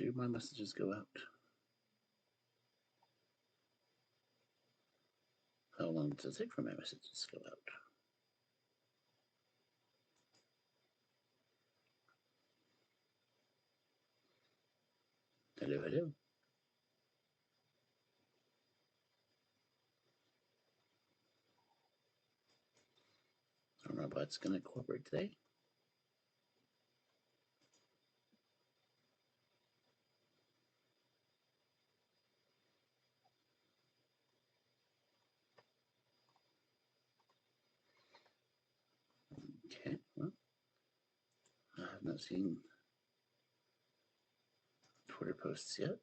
do my messages go out? How long does it take for my messages to go out? Hello, hello. Our robot's going to cooperate today. Okay, well, I have not seen Twitter posts yet.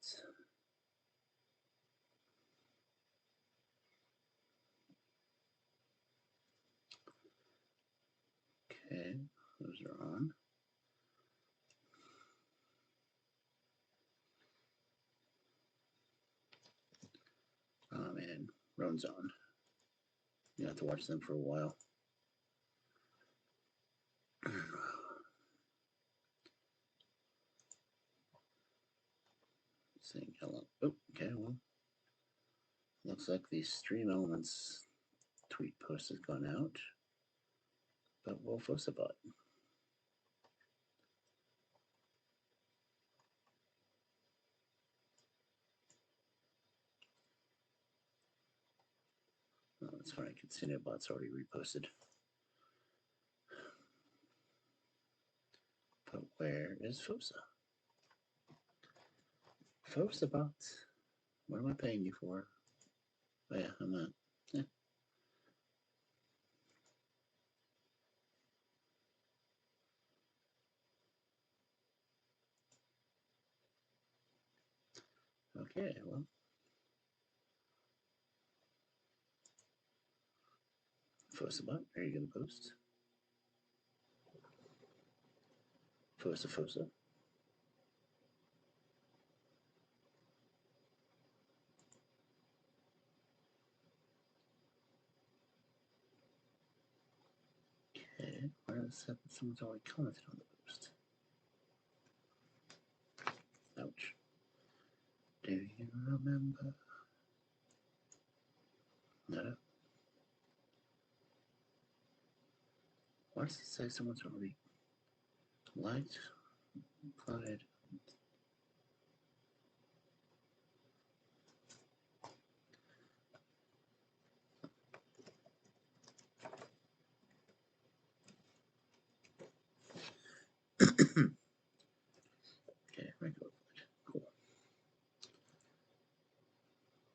Okay, those are on. Oh man, Roan's on. You have to watch them for a while. Saying hello. Oh, okay, well, looks like the Stream Elements tweet post has gone out. But we'll fuss about it. Oh, that's fine. Bot's already reposted. But where is Fosa? Fosa bot. What am I paying you for? Oh yeah, I'm not. Yeah. Okay, well. Fosa bot, are you gonna post? Fosa. Okay, where is that? Someone's already commented on the post. Ouch. Do you remember? No. Why does it say someone's already liked, applied? Okay, regular applied. Cool.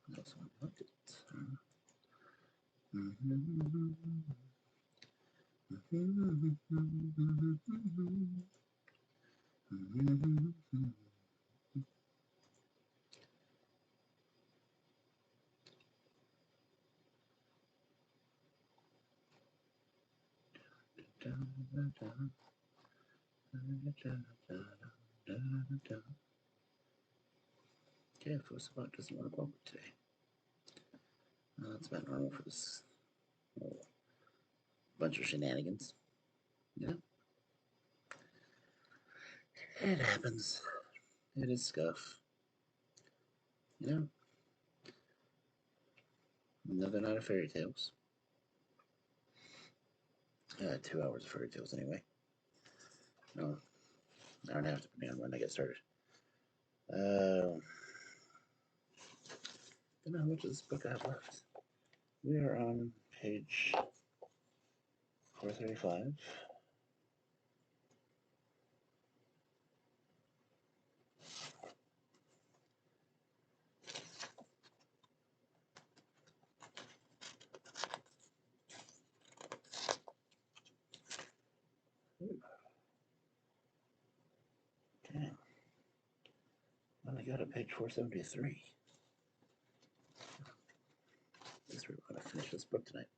That's one liked it. Okay, first of all, it doesn't want to bump today. That's about normal for this bunch of shenanigans. Yeah. It happens. It is scuff. You know? Another night of fairy tales. 2 hours of fairy tales anyway. No, hour and a half depending on when I get started. Don't know how much of this book I have left. We are on page 435. Okay. Well, I got to page 473. Guess we're going to finish this book tonight.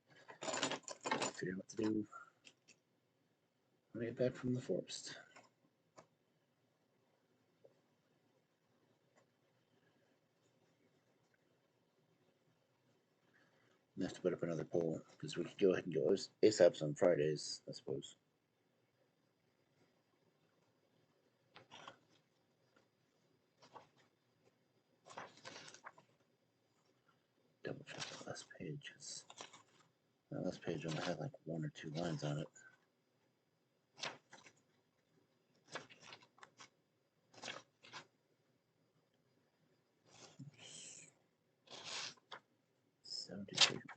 Figure out what to do when I get back from the forest. I have to put up another poll because we could go ahead and go ASAPs on Fridays, I suppose. double check the last page, because that last page only had like 1 or 2 lines on it.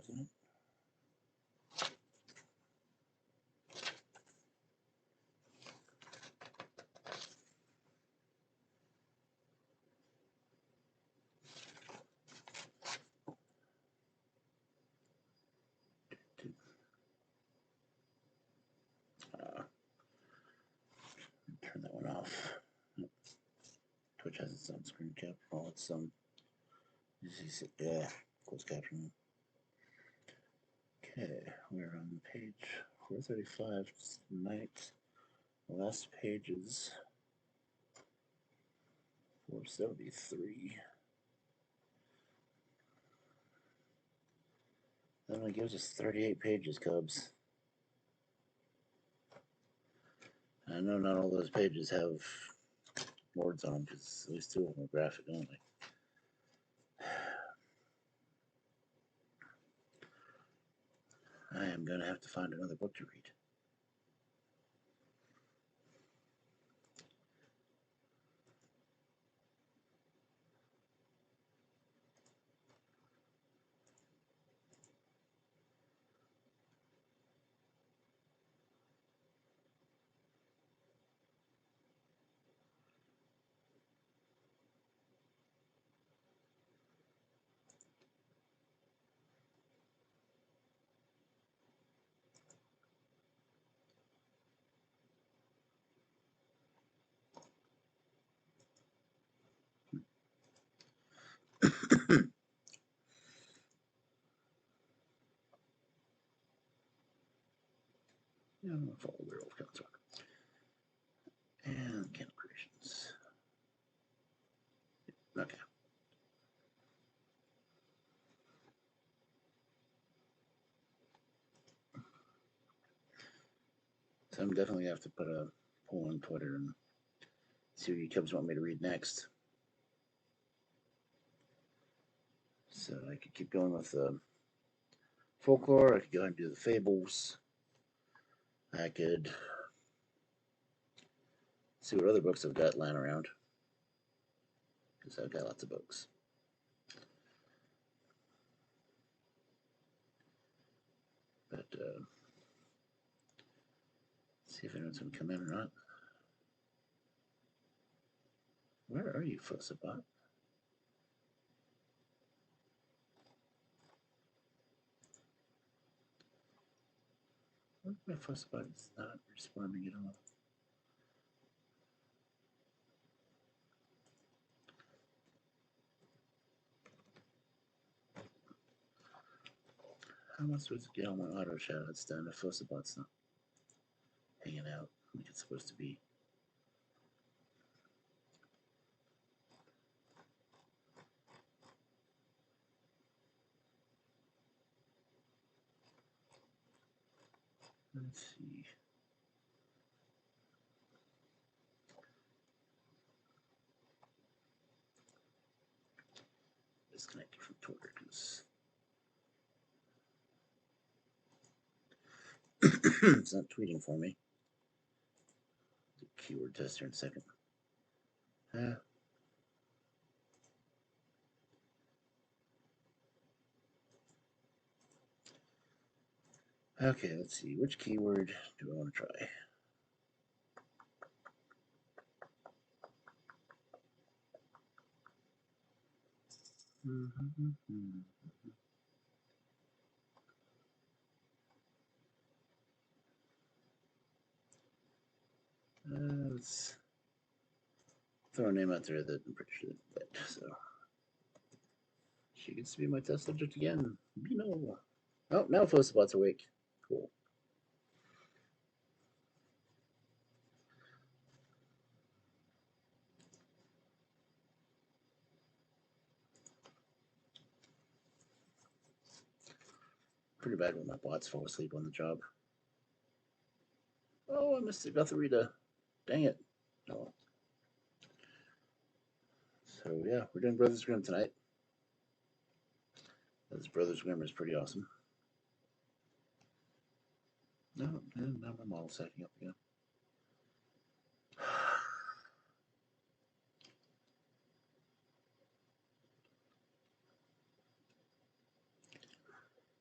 Wasn't it? Turn that one off. Twitch has its own screen cap. Oh, it's yeah, closed caption. Okay, we're on page 435 tonight. The last page is 473. That only gives us 38 pages, Cubs. I know not all those pages have words on them, because at least 2 of them are graphic only. I am going to have to find another book to read. Yeah, I'm going to follow Werewolf Council. And Candle Creations. Okay. So I'm definitely going to have to put a poll on Twitter and see what you Cubs want me to read next. So I could keep going with folklore. I could go ahead and do the fables. I could see what other books I've got lying around, because I've got lots of books. But see if anyone's going to come in or not. Where are you, Fussabot? My Fussabot is not responding at all. How am I supposed to get all my auto shoutouts done if Fussabot's not hanging out like it's supposed to be? Let's see. Disconnected from Twitter because it's not tweeting for me. Keyword tester in a second. Okay, let's see. Which keyword do I want to try? Let's throw a name out there that I'm pretty sure that. So she gets to be my test subject again. Bino. Oh, now Fussabot's awake. Cool. Pretty bad when my bots fall asleep on the job. Oh, I missed the Gutharita. Dang it. Oh. So yeah, we're doing Brothers Grimm tonight. His brother's Grimmer is pretty awesome. No, now my model's setting up again.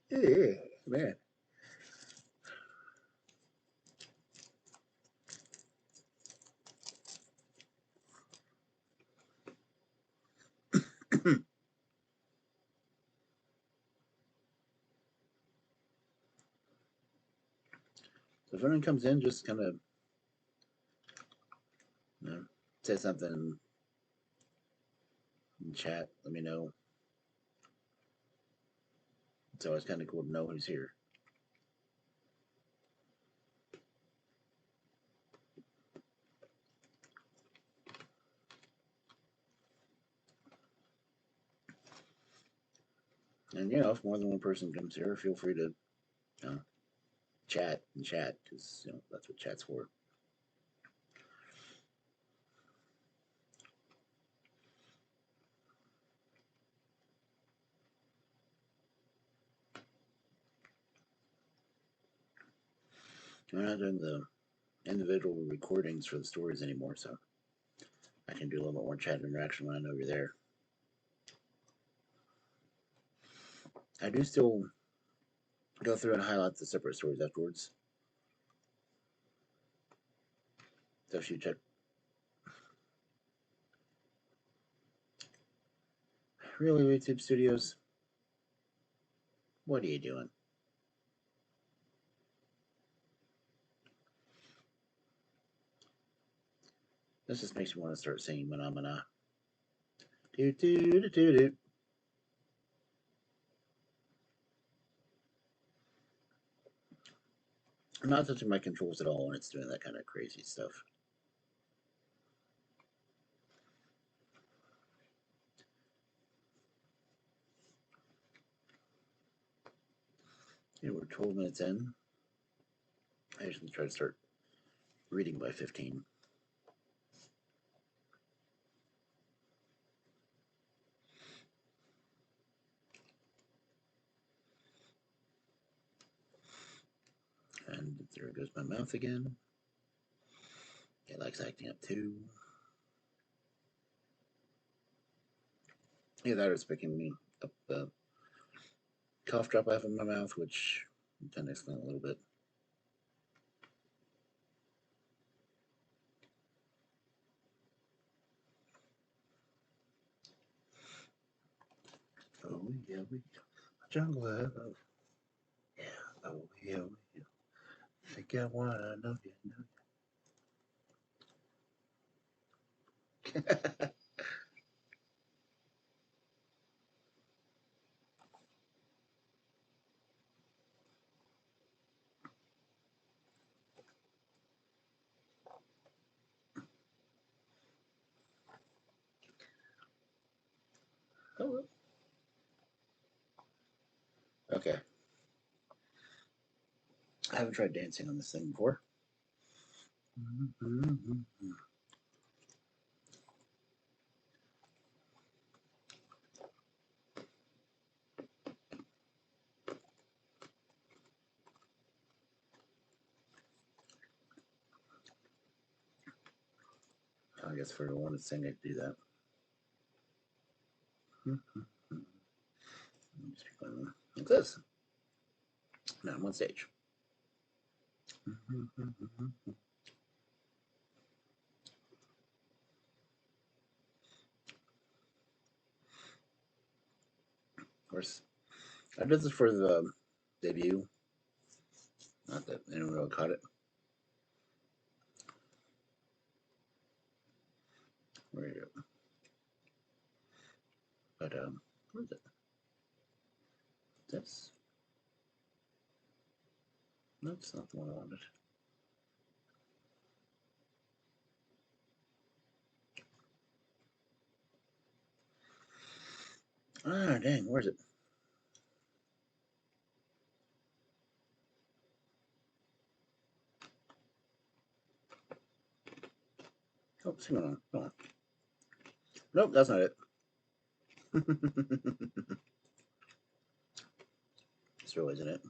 Yeah, man. So if anyone comes in, just kind of say something in chat. Let me know. It's always kind of cool to know who's here. And if more than one person comes here, feel free to chat and chat, because that's what chat's for. We're not doing the individual recordings for the stories anymore, so I can do a little bit more chat interaction when I know you're there. I do still go through and highlight the separate stories afterwards. So if you check. Really, YouTube Studios? What are you doing? This just makes me want to start singing Phenomena. Do do do do do. I'm not touching my controls at all when it's doing that kind of crazy stuff. Okay, we're 12 minutes in. I usually try to start reading by 15. And there goes my mouth again. It likes acting up too. Yeah, that was picking me up the cough drop I have in my mouth, which kind of explain a little bit. Oh yeah, we jungle love. Yeah, oh yeah, we think I wanna know you. Oh, okay. I haven't tried dancing on this thing before. I guess for the one to sing, I do that. What's this? Now I'm on stage. Of course, I did this for the debut. Not that anyone really caught it. Where you go? But where is it? This? No, it's not the one I wanted. Ah, dang, where's it? Oh, hang on, come on. Nope, that's not it. intro, isn't it?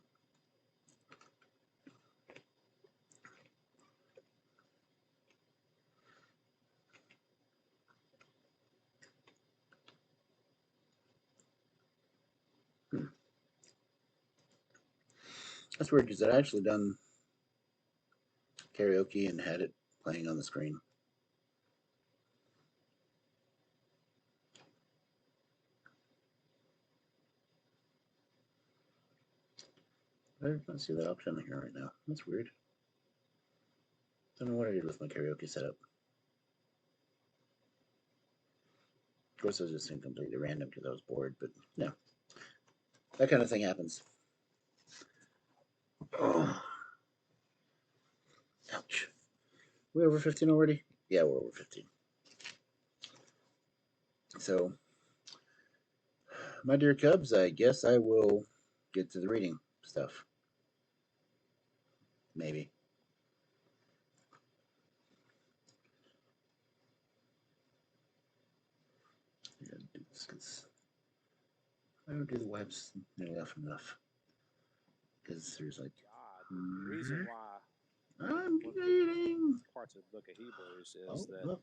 That's weird because I'd actually done karaoke and had it playing on the screen. I don't see that option here right now. That's weird. Don't know what I did with my karaoke setup. Of course, I was just completely random because I was bored, but no. That kind of thing happens. Oh. Ouch. We're over 15 already? Yeah, we're over 15. So, my dear Cubs, I guess I will get to the reading stuff. Maybe. I gotta do this because I don't do the webs nearly often enough. Because there's like. The reason why I'm reading. Parts of the book of Hebrews is that look,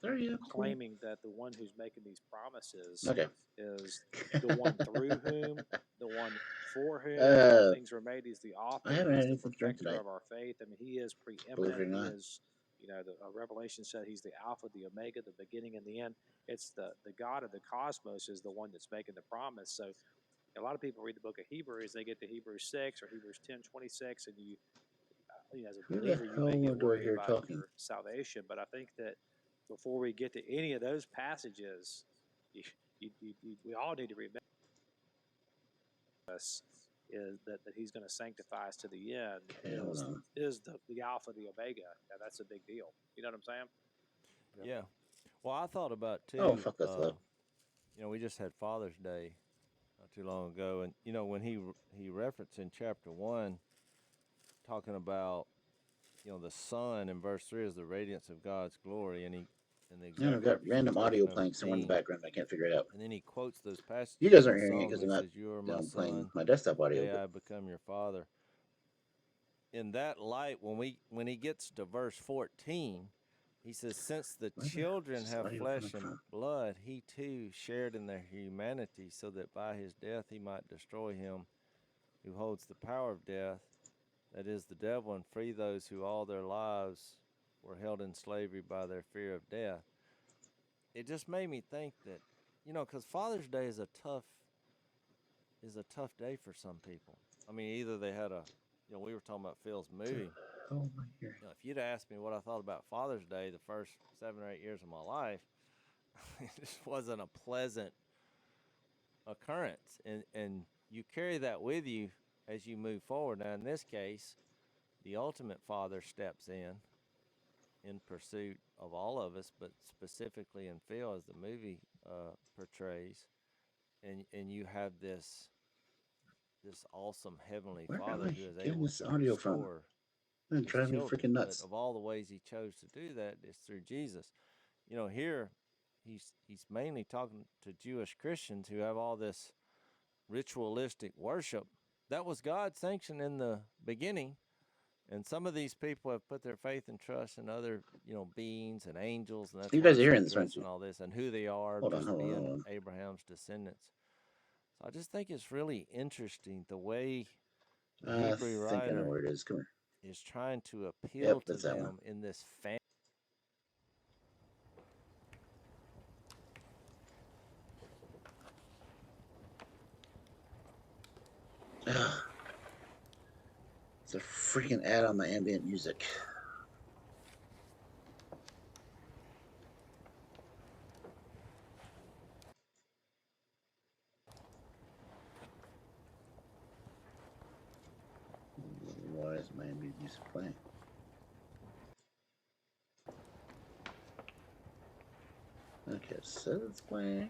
there you go. Claiming that the one who's making these promises okay. is the one through whom, the one for whom all things were made. He's the author, he's the perfecter of our faith. I mean, he is preeminent. He is, the Revelation said he's the Alpha, the Omega, the beginning and the end. It's the God of the cosmos is the one that's making the promise. So a lot of people read the book of Hebrews, they get to Hebrews 6 or Hebrews 10:26, and you as a believer, you may get worried about your salvation. But I think that before we get to any of those passages, we all need to remember us is that he's going to sanctify us to the end. Is the Alpha, the Omega. Now, that's a big deal. You know what I'm saying? Yeah. Well, I thought about too. Oh, fuck that's love. We just had Father's Day not too long ago, and when he referenced in chapter 1, talking about the sun in verse 3 is the radiance of God's glory, and I've got random audio playing somewhere in the background. I can't figure it out. And then he quotes those passages. You guys aren't hearing it because I'm not playing my desktop audio. Yeah, I become your father. In that light, when he gets to verse 14, he says, since the children have flesh and blood, he too shared in their humanity, so that by his death he might destroy him who holds the power of death, that is the devil, and free those who all their lives were held in slavery by their fear of death. It just made me think that, because Father's Day is a tough day for some people. I mean, either they had we were talking about Phil's movie. Oh my God. If you'd asked me what I thought about Father's Day the first 7 or 8 years of my life, it just wasn't a pleasant occurrence. And you carry that with you as you move forward. Now, in this case, the ultimate father steps in pursuit of all of us, but specifically in Phil, as the movie portrays. And you have this awesome heavenly Father who is able to restore his children. Freaking nuts. But of all the ways he chose to do that is through Jesus. Here he's mainly talking to Jewish Christians who have all this ritualistic worship that was God sanctioned in the beginning. And some of these people have put their faith and trust in other, beings and angels, and that's you guys are hearing this, and all this, and who they are, being Abraham's descendants. So I just think it's really interesting the way the Hebrew writer is trying to appeal to them in this family. It's a freaking ad on my ambient music. Why is my ambient music playing? Okay, so it's playing.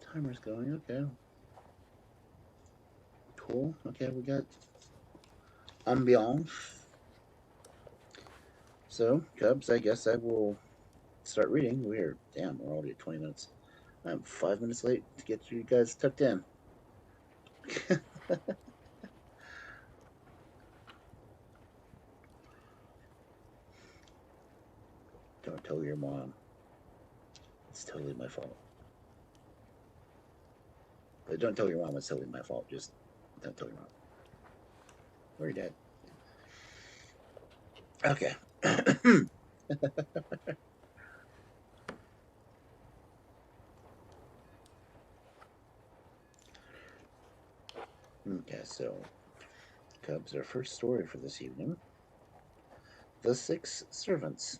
Timer's going, okay. Cool. Okay, we got ambiance. So, Cubs, I guess I will start reading. We're already at 20 minutes. I'm 5 minutes late to get you guys tucked in. Don't tell your mom. It's totally my fault. But don't tell your mom it's totally my fault. Just don't tell your mom. Or your dad. Okay. Okay, so Cubs, our first story for this evening. The 6 Servants.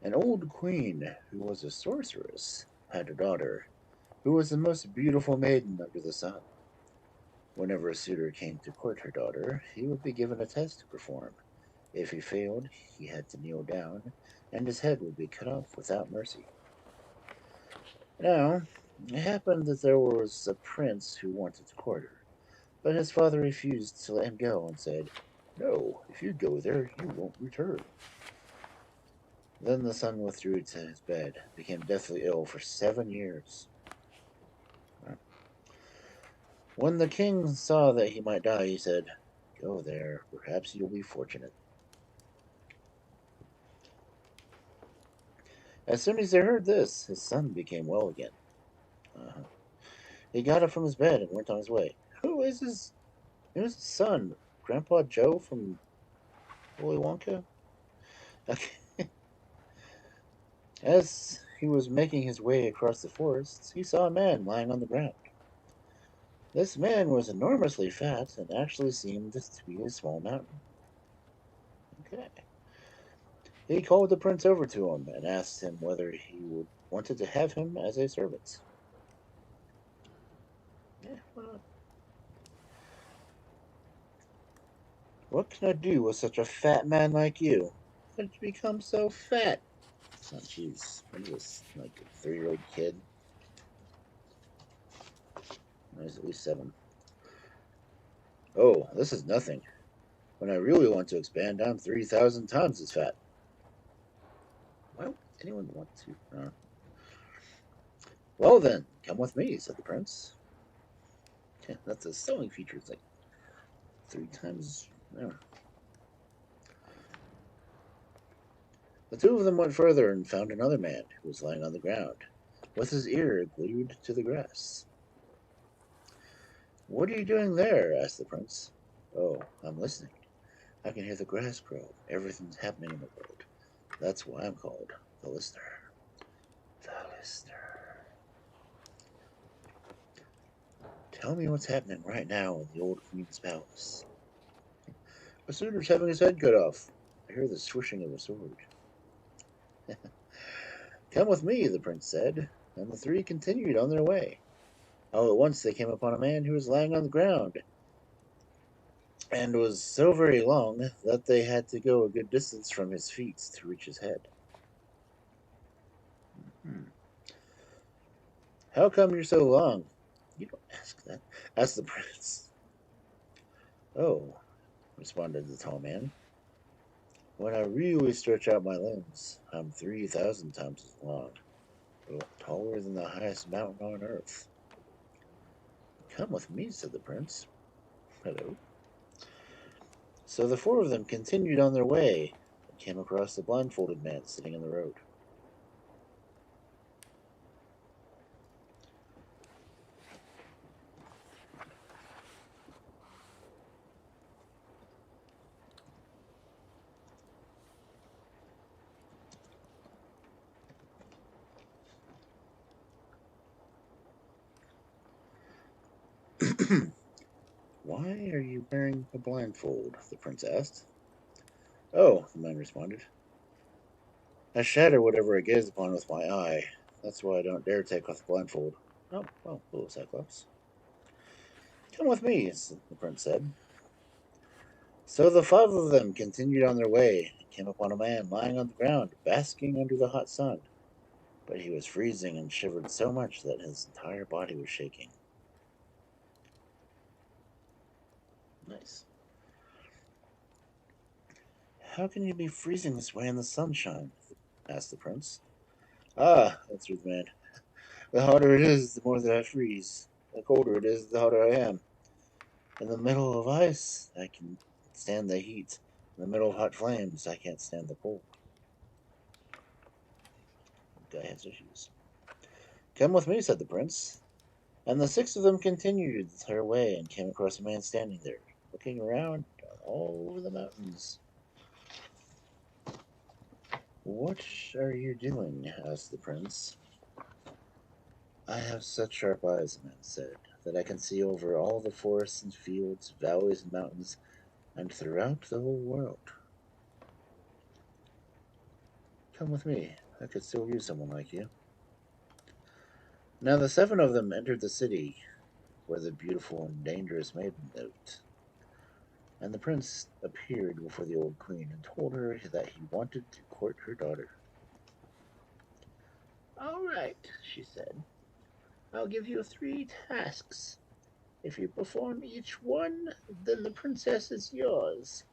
An old queen, who was a sorceress, had a daughter, who was the most beautiful maiden under the sun. Whenever a suitor came to court her daughter, he would be given a test to perform. If he failed, he had to kneel down, and his head would be cut off without mercy. Now, it happened that there was a prince who wanted to court her, but his father refused to let him go and said, "No, if you go there, you won't return." Then the son withdrew to his bed, became deathly ill for 7 years. When the king saw that he might die, he said, "Go there, perhaps you'll be fortunate." As soon as he heard this, his son became well again. He got up from his bed and went on his way. Who is his son? Grandpa Joe from Willy Wonka? Okay. As he was making his way across the forest, he saw a man lying on the ground. This man was enormously fat and actually seemed to be a small mountain. Okay. He called the prince over to him and asked him whether he wanted to have him as a servant. Yeah, why not? What can I do with such a fat man like you? How did you become so fat? Oh, jeez. What is this? Like a 3-year-old kid? He's at least 7. Oh, this is nothing. When I really want to expand, I'm 3,000 times as fat. Why would anyone want to? Well then, come with me, said the prince. Yeah, that's a sewing feature. It's like 3 times. The two of them went further and found another man who was lying on the ground, with his ear glued to the grass. What are you doing there? Asked the prince. Oh, I'm listening. I can hear the grass grow. Everything's happening in the world. That's why I'm called the listener. The listener. Tell me what's happening right now in the old queen's palace. A suitor's having his head cut off. I hear the swishing of a sword. Come with me, the prince said, and the 3 continued on their way. All at once they came upon a man who was lying on the ground, and was so very long that they had to go a good distance from his feet to reach his head. How come you're so long? You don't ask that, asked the prince. Oh, responded the tall man. When I really stretch out my limbs, I'm 3,000 times as long, taller than the highest mountain on earth. Come with me, said the prince. Hello. So the 4 of them continued on their way and came across the blindfolded man sitting in the road. Why are you wearing a blindfold? The prince asked. Oh, the man responded. I shatter whatever I gaze upon with my eye. That's why I don't dare take off the blindfold. Oh, well, little Cyclops. Come with me, the prince said. So the 5 of them continued on their way and came upon a man lying on the ground, basking under the hot sun. But he was freezing and shivered so much that his entire body was shaking. Nice. How can you be freezing this way in the sunshine? Asked the prince. Ah, answered the man. The hotter it is, the more that I freeze. The colder it is, the hotter I am. In the middle of ice, I can stand the heat. In the middle of hot flames, I can't stand the cold. The guy has issues. Come with me, said the prince. And the 6 of them continued their way and came across a man standing there, looking around all over the mountains. What are you doing? Asked the prince. I have such sharp eyes, the man said, that I can see over all the forests and fields, valleys and mountains, and throughout the whole world. Come with me. I could still use someone like you. Now the 7 of them entered the city, where the beautiful and dangerous maiden lived. And the prince appeared before the old queen and told her that he wanted to court her daughter. All right, she said. I'll give you 3 tasks. If you perform each one, then the princess is yours.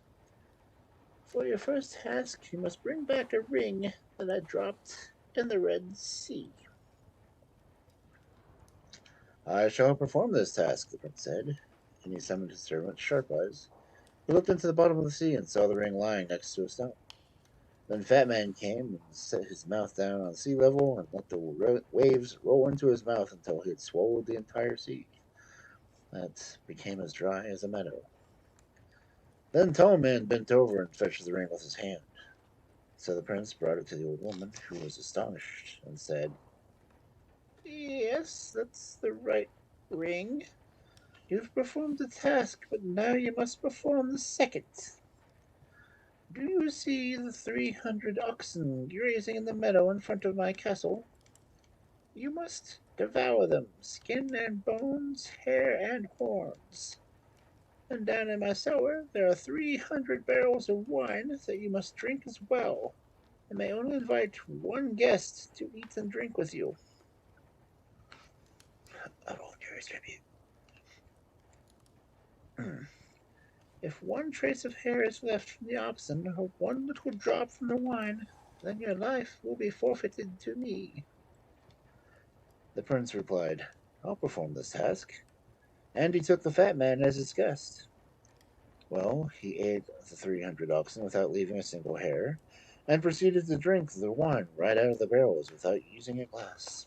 For your first task, you must bring back a ring that I dropped in the Red Sea. I shall perform this task, the prince said, and he summoned his servant, Sharp Eyes. He looked into the bottom of the sea and saw the ring lying next to a stone. Then Fat Man came and set his mouth down on sea level and let the waves roll into his mouth until he had swallowed the entire sea. That became as dry as a meadow. Then Tall Man bent over and fetched the ring with his hand. So the prince brought it to the old woman, who was astonished, and said, Yes, that's the right ring. You've performed the task, but now you must perform the second. Do you see the 300 oxen grazing in the meadow in front of my castle? You must devour them, skin and bones, hair and horns. And down in my cellar there are 300 barrels of wine that you must drink as well, and may only invite 1 guest to eat and drink with you. A volunteer's tribute. If 1 trace of hair is left from the oxen, or 1 little drop from the wine, then your life will be forfeited to me. The prince replied, I'll perform this task. And he took the fat man as his guest. Well, he ate the 300 oxen without leaving a single hair, and proceeded to drink the wine right out of the barrels without using a glass.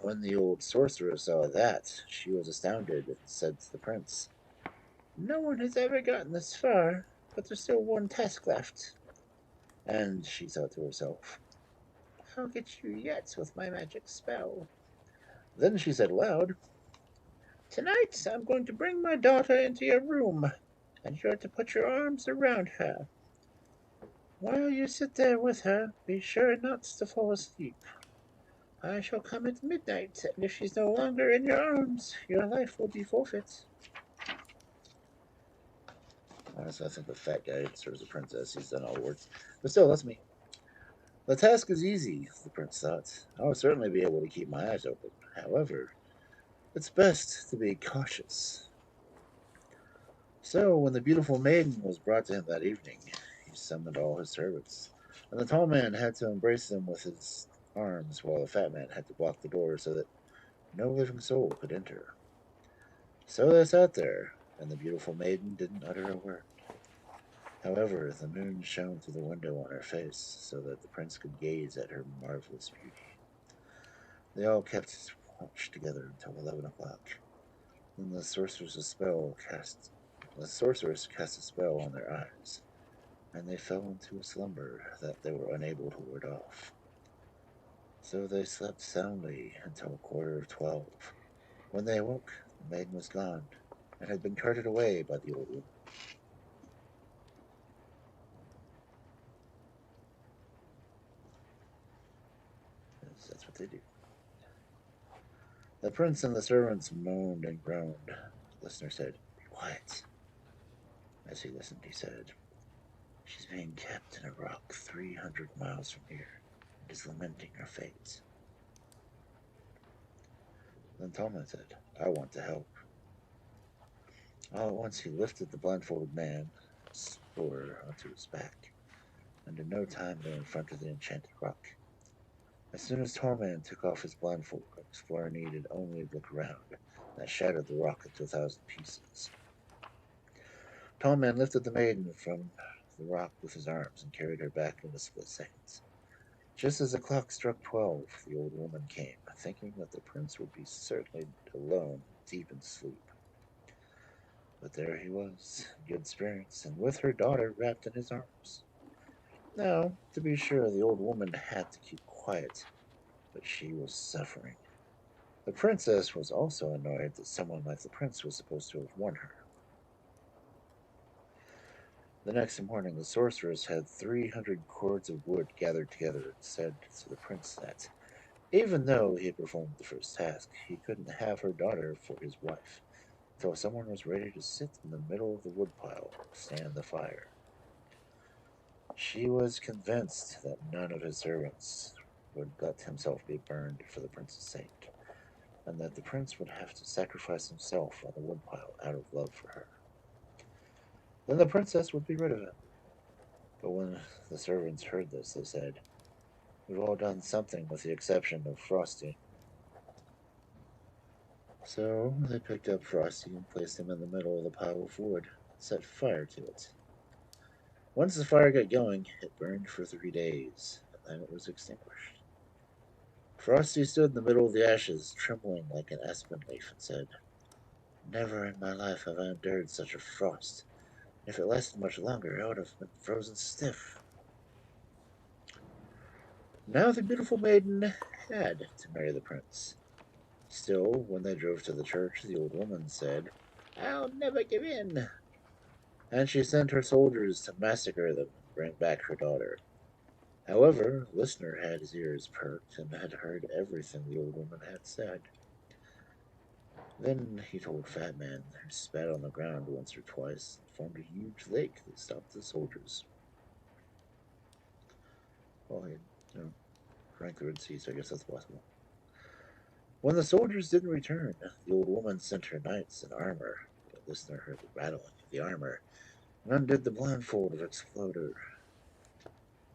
When the old sorceress saw that, she was astounded and said to the prince, No one has ever gotten this far, but there's still 1 task left. And she thought to herself, I'll get you yet with my magic spell. Then she said aloud, Tonight I'm going to bring my daughter into your room, and you're to put your arms around her. While you sit there with her, be sure not to fall asleep. I shall come at midnight, and if she's no longer in your arms, your life will be forfeit. Honestly, I think the fat guy serves the princess. He's done all the work. But still, that's me. The task is easy, the prince thought. I will certainly be able to keep my eyes open. However, it's best to be cautious. So, when the beautiful maiden was brought to him that evening, he summoned all his servants, and the tall man had to embrace them with his arms, while the fat man had to block the door so that no living soul could enter. So they sat there, and the beautiful maiden didn't utter a word. However, the moon shone through the window on her face, so that the prince could gaze at her marvelous beauty. They all kept watch together until 11 o'clock. Then the sorceress cast a spell on their eyes, and they fell into a slumber that they were unable to ward off. So they slept soundly until 12:15. When they awoke, the maiden was gone, and had been carted away by the old woman. That's what they do. The prince and the servants moaned and groaned. The listener said, Be quiet. As he listened, he said, She's being kept in a rock 300 miles from here, and is lamenting her fate. Then Tallman said, I want to help. All at once he lifted the blindfolded man, spore onto his back, and in no time they were in front of the enchanted rock. As soon as Tall Man took off his blindfold, the explorer needed only look around, and that shattered the rock into 1,000 pieces. Tall Man lifted the maiden from the rock with his arms and carried her back in a split second. Just as the clock struck 12, the old woman came, thinking that the prince would be certainly alone, deep in sleep. But there he was, in good spirits, and with her daughter wrapped in his arms. Now, to be sure, the old woman had to keep quiet, but she was suffering. The princess was also annoyed that someone like the prince was supposed to have won her. The next morning, the sorceress had 300 cords of wood gathered together and said to the prince that, even though he had performed the first task, he couldn't have her daughter for his wife until someone was ready to sit in the middle of the woodpile and stand the fire. She was convinced that none of his servants would let himself be burned for the prince's sake, and that the prince would have to sacrifice himself on the woodpile out of love for her. Then the princess would be rid of him. But when the servants heard this, they said, "We've all done something with the exception of Frosty." So they picked up Frosty and placed him in the middle of the pile of wood and set fire to it. Once the fire got going, it burned for 3 days, and then it was extinguished. Frosty stood in the middle of the ashes, trembling like an aspen leaf, and said, "Never in my life have I endured such a frost. If it lasted much longer, I would have been frozen stiff." Now the beautiful maiden had to marry the prince. Still, when they drove to the church, the old woman said, "I'll never give in." And she sent her soldiers to massacre them and bring back her daughter. However, Listener had his ears perked and had heard everything the old woman had said. Then he told Fat Man, who spat on the ground once or twice and formed a huge lake that stopped the soldiers. Well, he, drank the Red Sea, so I guess that's possible. When the soldiers didn't return, the old woman sent her knights in armor. The Listener heard the rattling of the armor and undid the blindfold of Exploder.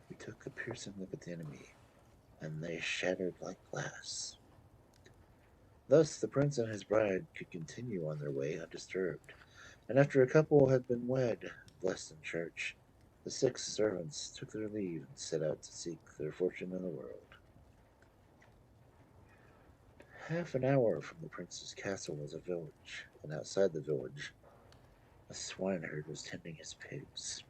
He took a piercing look at the enemy, and they shattered like glass. Thus the prince and his bride could continue on their way undisturbed, and after a couple had been wed and blessed in church, the 6 servants took their leave and set out to seek their fortune in the world. Half an hour from the prince's castle was a village, and outside the village, a swineherd was tending his pigs.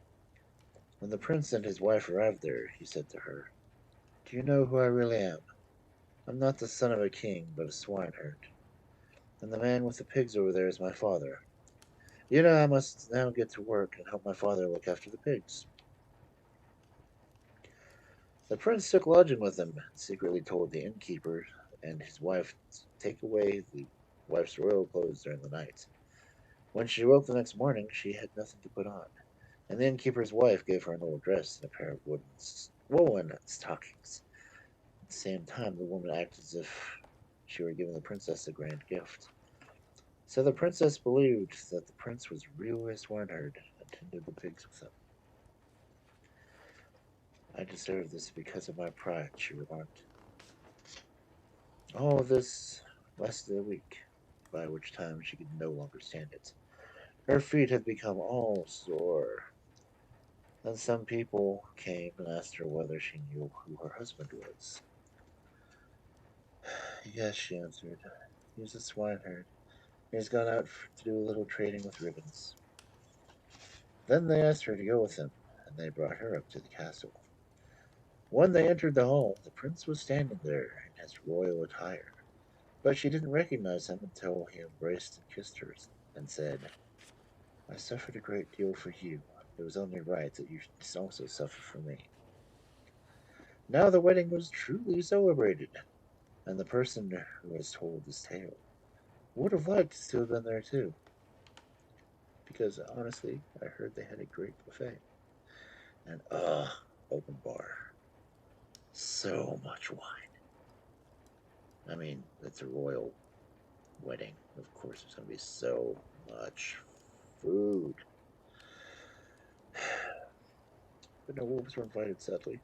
When the prince and his wife arrived there, he said to her, "Do you know who I really am? I'm not the son of a king, but a swineherd. And the man with the pigs over there is my father. You know I must now get to work and help my father look after the pigs." The prince took lodging with him and secretly told the innkeeper and his wife to take away the wife's royal clothes during the night. When she woke the next morning, she had nothing to put on, and the innkeeper's wife gave her an old dress and a pair of woolen stockings. At the same time, the woman acted as if she were giving the princess a grand gift. So the princess believed that the prince was really a swineherd and tended the pigs with him. "I deserve this because of my pride," she remarked. All of this lasted a week, by which time she could no longer stand it. Her feet had become all sore. Then some people came and asked her whether she knew who her husband was. "Yes," she answered. "He's a swineherd. He's gone out to do a little trading with ribbons." Then they asked her to go with them, and they brought her up to the castle. When they entered the hall, the prince was standing there in his royal attire, but she didn't recognize him until he embraced and kissed her and said, "I suffered a great deal for you. It was only right that you should also suffer for me." Now the wedding was truly celebrated, and the person who has told this tale would have liked to have been there too, because honestly, I heard they had a great buffet. And open bar. So much wine. I mean, it's a royal wedding. Of course, there's going to be so much food. But no wolves were invited, sadly.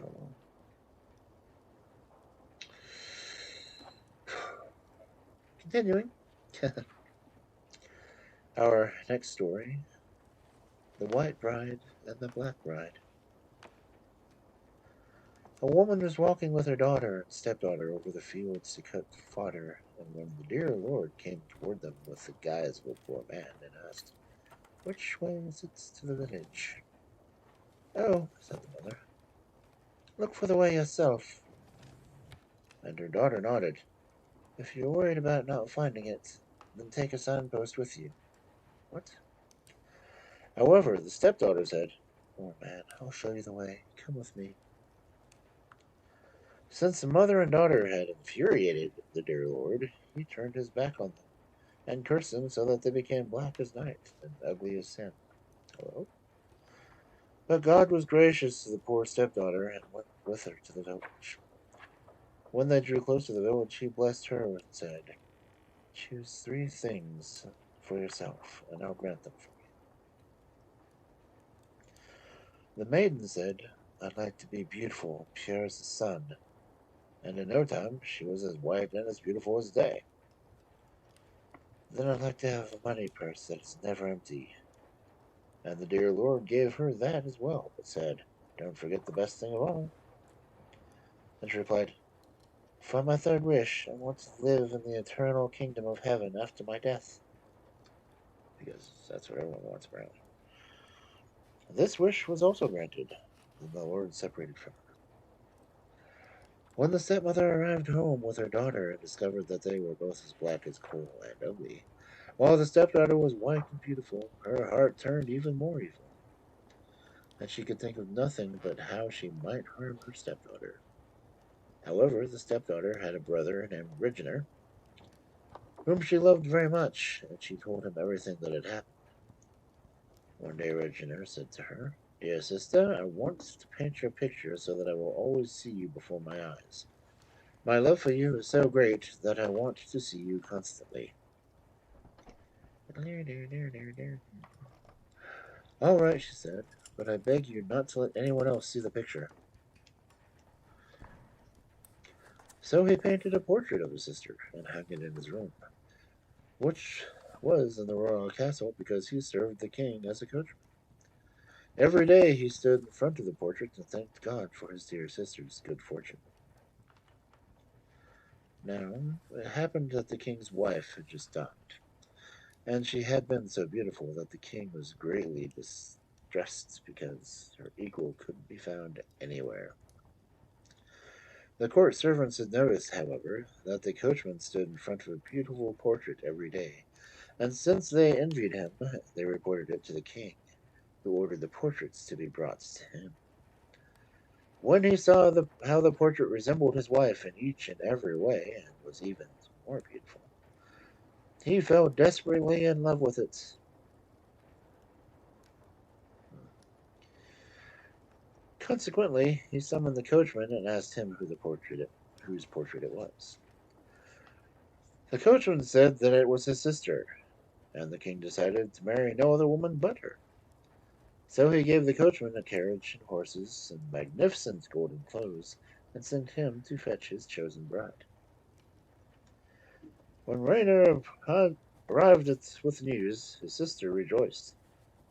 Oh, Continuing. Our next story, The White Bride and the Black Bride. A woman was walking with her daughter and stepdaughter over the fields to cut fodder, and when the dear Lord came toward them with the guise of a poor man and asked, "Which way is it to the village?" "Oh," said the mother, "look for the way yourself." And her daughter nodded. "If you're worried about not finding it, then take a signpost with you." "What?" However, the stepdaughter said, "Poor man, I'll show you the way. Come with me." Since the mother and daughter had infuriated the dear Lord, he turned his back on them and cursed them so that they became black as night and ugly as sin. Hello? But God was gracious to the poor stepdaughter and went with her to the village. When they drew close to the village, he blessed her and said, "Choose 3 things for yourself, and I'll grant them for you." The maiden said, "I'd like to be beautiful, pure as the sun." And in no time, she was as white and as beautiful as day. "Then I'd like to have a money purse that is never empty." And the dear Lord gave her that as well, but said, "Don't forget the best thing of all." And she replied, "For my 3rd wish, I want to live in the eternal kingdom of heaven after my death." Because that's what everyone wants, apparently. This wish was also granted. Then the Lord separated from her. When the stepmother arrived home with her daughter and discovered that they were both as black as coal and ugly, while the stepdaughter was white and beautiful, her heart turned even more evil, and she could think of nothing but how she might harm her stepdaughter. However, the stepdaughter had a brother named Rejuvenated, whom she loved very much, and she told him everything that had happened. One day Rejuvenated said to her, "Dear sister, I want to paint your picture so that I will always see you before my eyes. My love for you is so great that I want to see you constantly." "All right," she said, "but I beg you not to let anyone else see the picture." So he painted a portrait of his sister and hung it in his room, which was in the royal castle because he served the king as a coachman. Every day he stood in front of the portrait and thanked God for his dear sister's good fortune. Now, it happened that the king's wife had just died, and she had been so beautiful that the king was greatly distressed because her equal couldn't be found anywhere. The court servants had noticed, however, that the coachman stood in front of a beautiful portrait every day, and since they envied him, they reported it to the king, who ordered the portraits to be brought to him. When he saw how the portrait resembled his wife in each and every way, and was even more beautiful, he fell desperately in love with it. Consequently, he summoned the coachman and asked him whose portrait it was. The coachman said that it was his sister, and the king decided to marry no other woman but her. So he gave the coachman a carriage and horses and magnificent golden clothes, and sent him to fetch his chosen bride. When Rainer arrived with news, his sister rejoiced,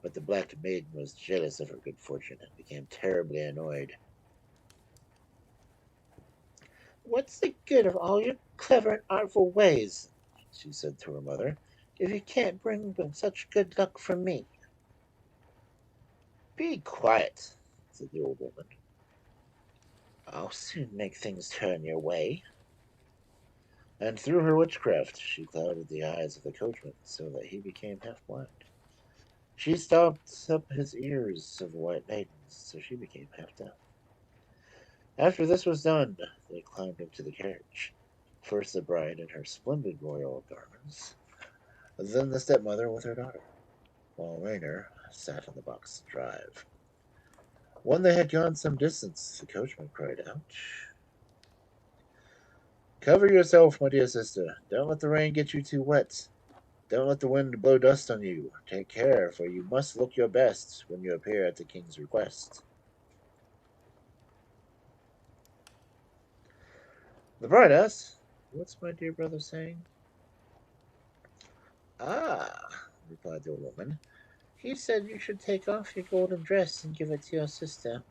but the black maiden was jealous of her good fortune and became terribly annoyed. "What's the good of all your clever and artful ways," she said to her mother, "if you can't bring such good luck for me?" "Be quiet," said the old woman. "I'll soon make things turn your way." And through her witchcraft she clouded the eyes of the coachman so that he became half blind. She stopped up his ears of the white maidens so she became half deaf. After this was done, they climbed into the carriage. First the bride in her splendid royal garments, then the stepmother with her daughter, while Rainer sat in the box to drive. When they had gone some distance, the coachman cried out, "Cover yourself, my dear sister. Don't let the rain get you too wet. Don't let the wind blow dust on you. Take care, for you must look your best when you appear at the king's request." The bride asked, "What's my dear brother saying?" Ah, replied the old woman. He said you should take off your golden dress and give it to your sister.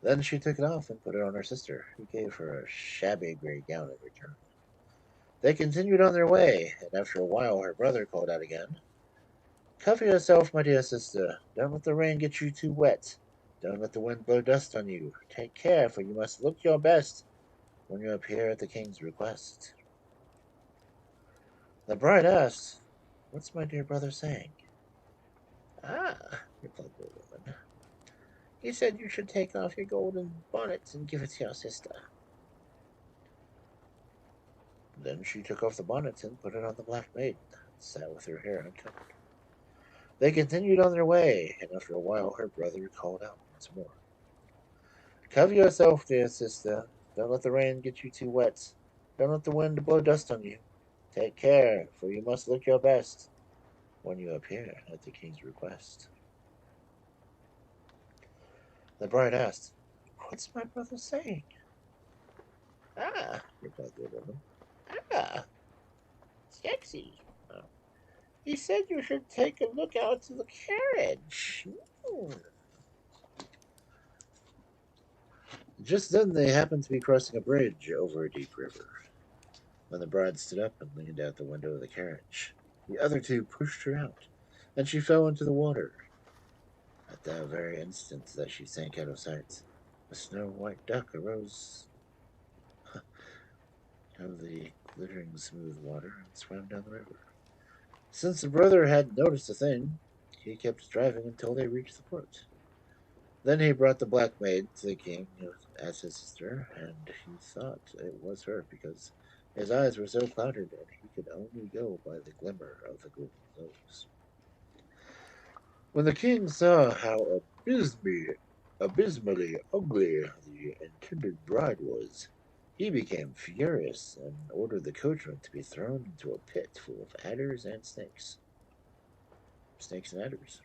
Then she took it off and put it on her sister, who gave her a shabby gray gown in return. They continued on their way, and after a while her brother called out again, Cover yourself, my dear sister. Don't let the rain get you too wet. Don't let the wind blow dust on you. Take care, for you must look your best when you appear at the king's request. The bride asked, What's my dear brother saying? Ah, replied the woman. He said you should take off your golden bonnet and give it to your sister. Then she took off the bonnet and put it on the black maiden, and sat with her hair uncovered. They continued on their way, and after a while her brother called out once more. Cover yourself, dear sister. Don't let the rain get you too wet. Don't let the wind blow dust on you. Take care, for you must look your best when you appear at the king's request. The bride asked, What's my brother saying? Ah, replied the woman. Ah, sexy. Oh. He said you should take a look out to the carriage. Just then they happened to be crossing a bridge over a deep river. When the bride stood up and leaned out the window of the carriage, the other two pushed her out, and she fell into the water. At that very instant that she sank out of sight, a snow-white duck arose out of the glittering smooth water and swam down the river. Since the brother hadn't noticed a thing, he kept driving until they reached the port. Then he brought the black maid to the king as his sister, and he thought it was her because his eyes were so clouded and he could only go by the glimmer of the golden globes. When the king saw how abysmally ugly the intended bride was, he became furious and ordered the coachman to be thrown into a pit full of adders and snakes. Snakes and adders.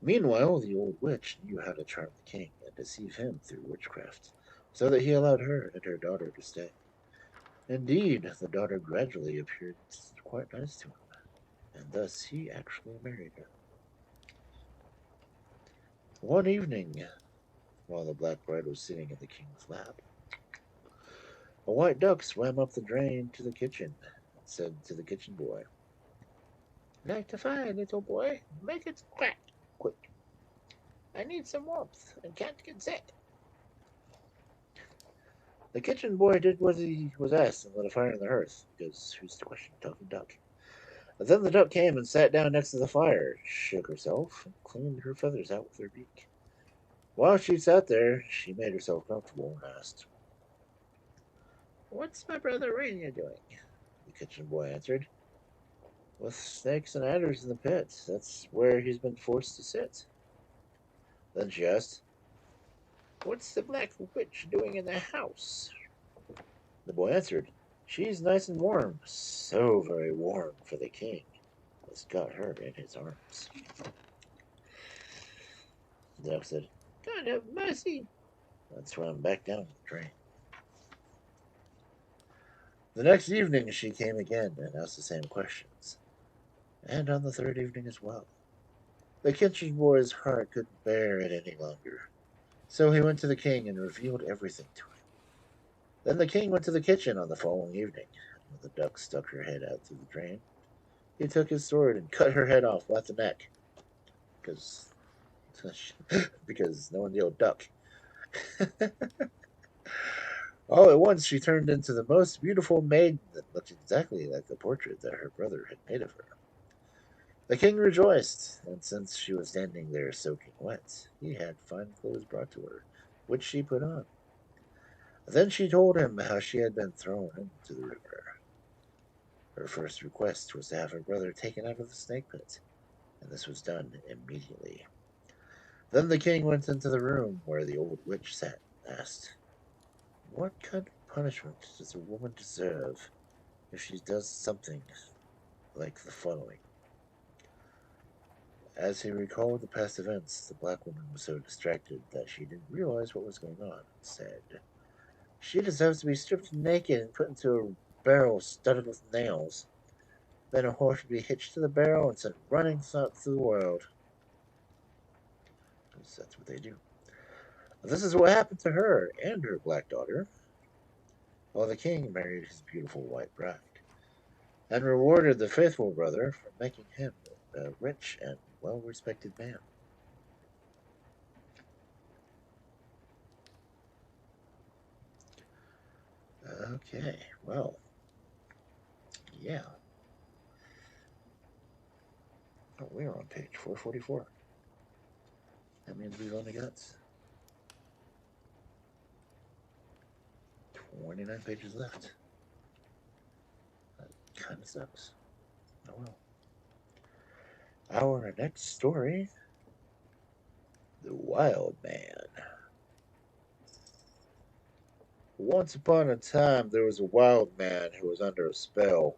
Meanwhile, the old witch knew how to charm the king and deceive him through witchcraft, so that he allowed her and her daughter to stay. Indeed, the daughter gradually appeared quite nice to him, and thus he actually married her. One evening, while the black bride was sitting in the king's lap, a white duck swam up the drain to the kitchen and said to the kitchen boy, Like to fire, little boy. Make it quack, quick. I need some warmth and can't get set. The kitchen boy did what he was asked and lit a fire in the hearth, because who's to question talking duck? But then the duck came and sat down next to the fire, shook herself, and cleaned her feathers out with her beak. While she sat there, she made herself comfortable and asked, What's my brother Rainier doing? The kitchen boy answered, With snakes and adders in the pit. That's where he's been forced to sit. Then she asked, What's the black witch doing in the house? The boy answered, She's nice and warm, so very warm for the king has got her in his arms. The duck said, God have mercy, and swam back down the drain. The next evening she came again and asked the same questions, and on the third evening as well. The kitchen boy's heart couldn't bear it any longer, so he went to the king and revealed everything to him. Then the king went to the kitchen on the following evening, and when the duck stuck her head out through the drain, he took his sword and cut her head off by the neck, because no one yelled duck. All at once she turned into the most beautiful maiden that looked exactly like the portrait that her brother had made of her. The king rejoiced, and since she was standing there soaking wet, he had fine clothes brought to her, which she put on. Then she told him how she had been thrown into the river. Her first request was to have her brother taken out of the snake pit, and this was done immediately. Then the king went into the room where the old witch sat and asked, What kind of punishment does a woman deserve if she does something like the following? As he recalled the past events, the black woman was so distracted that she didn't realize what was going on and said, She deserves to be stripped naked and put into a barrel studded with nails. Then a horse would be hitched to the barrel and sent running through the world. Because that's what they do. This is what happened to her and her black daughter, while the king married his beautiful white bride, and rewarded the faithful brother for making him a rich and well-respected man. Okay, well, yeah. Oh, we are on page 444. That means we've only got 29 pages left. That kind of sucks. Oh well. Our next story, The Wild Man. Once upon a time, there was a wild man who was under a spell,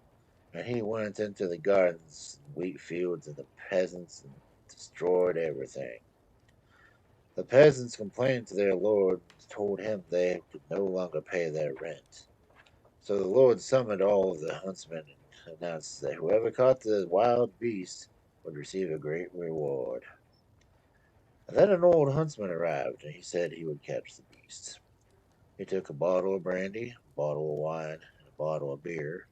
and he went into the gardens and wheat fields and the peasants and destroyed everything. The peasants complained to their lord and told him they could no longer pay their rent. So the lord summoned all of the huntsmen and announced that whoever caught the wild beast would receive a great reward. And then an old huntsman arrived, and he said he would catch the beast. He took a bottle of brandy, a bottle of wine, and a bottle of beer,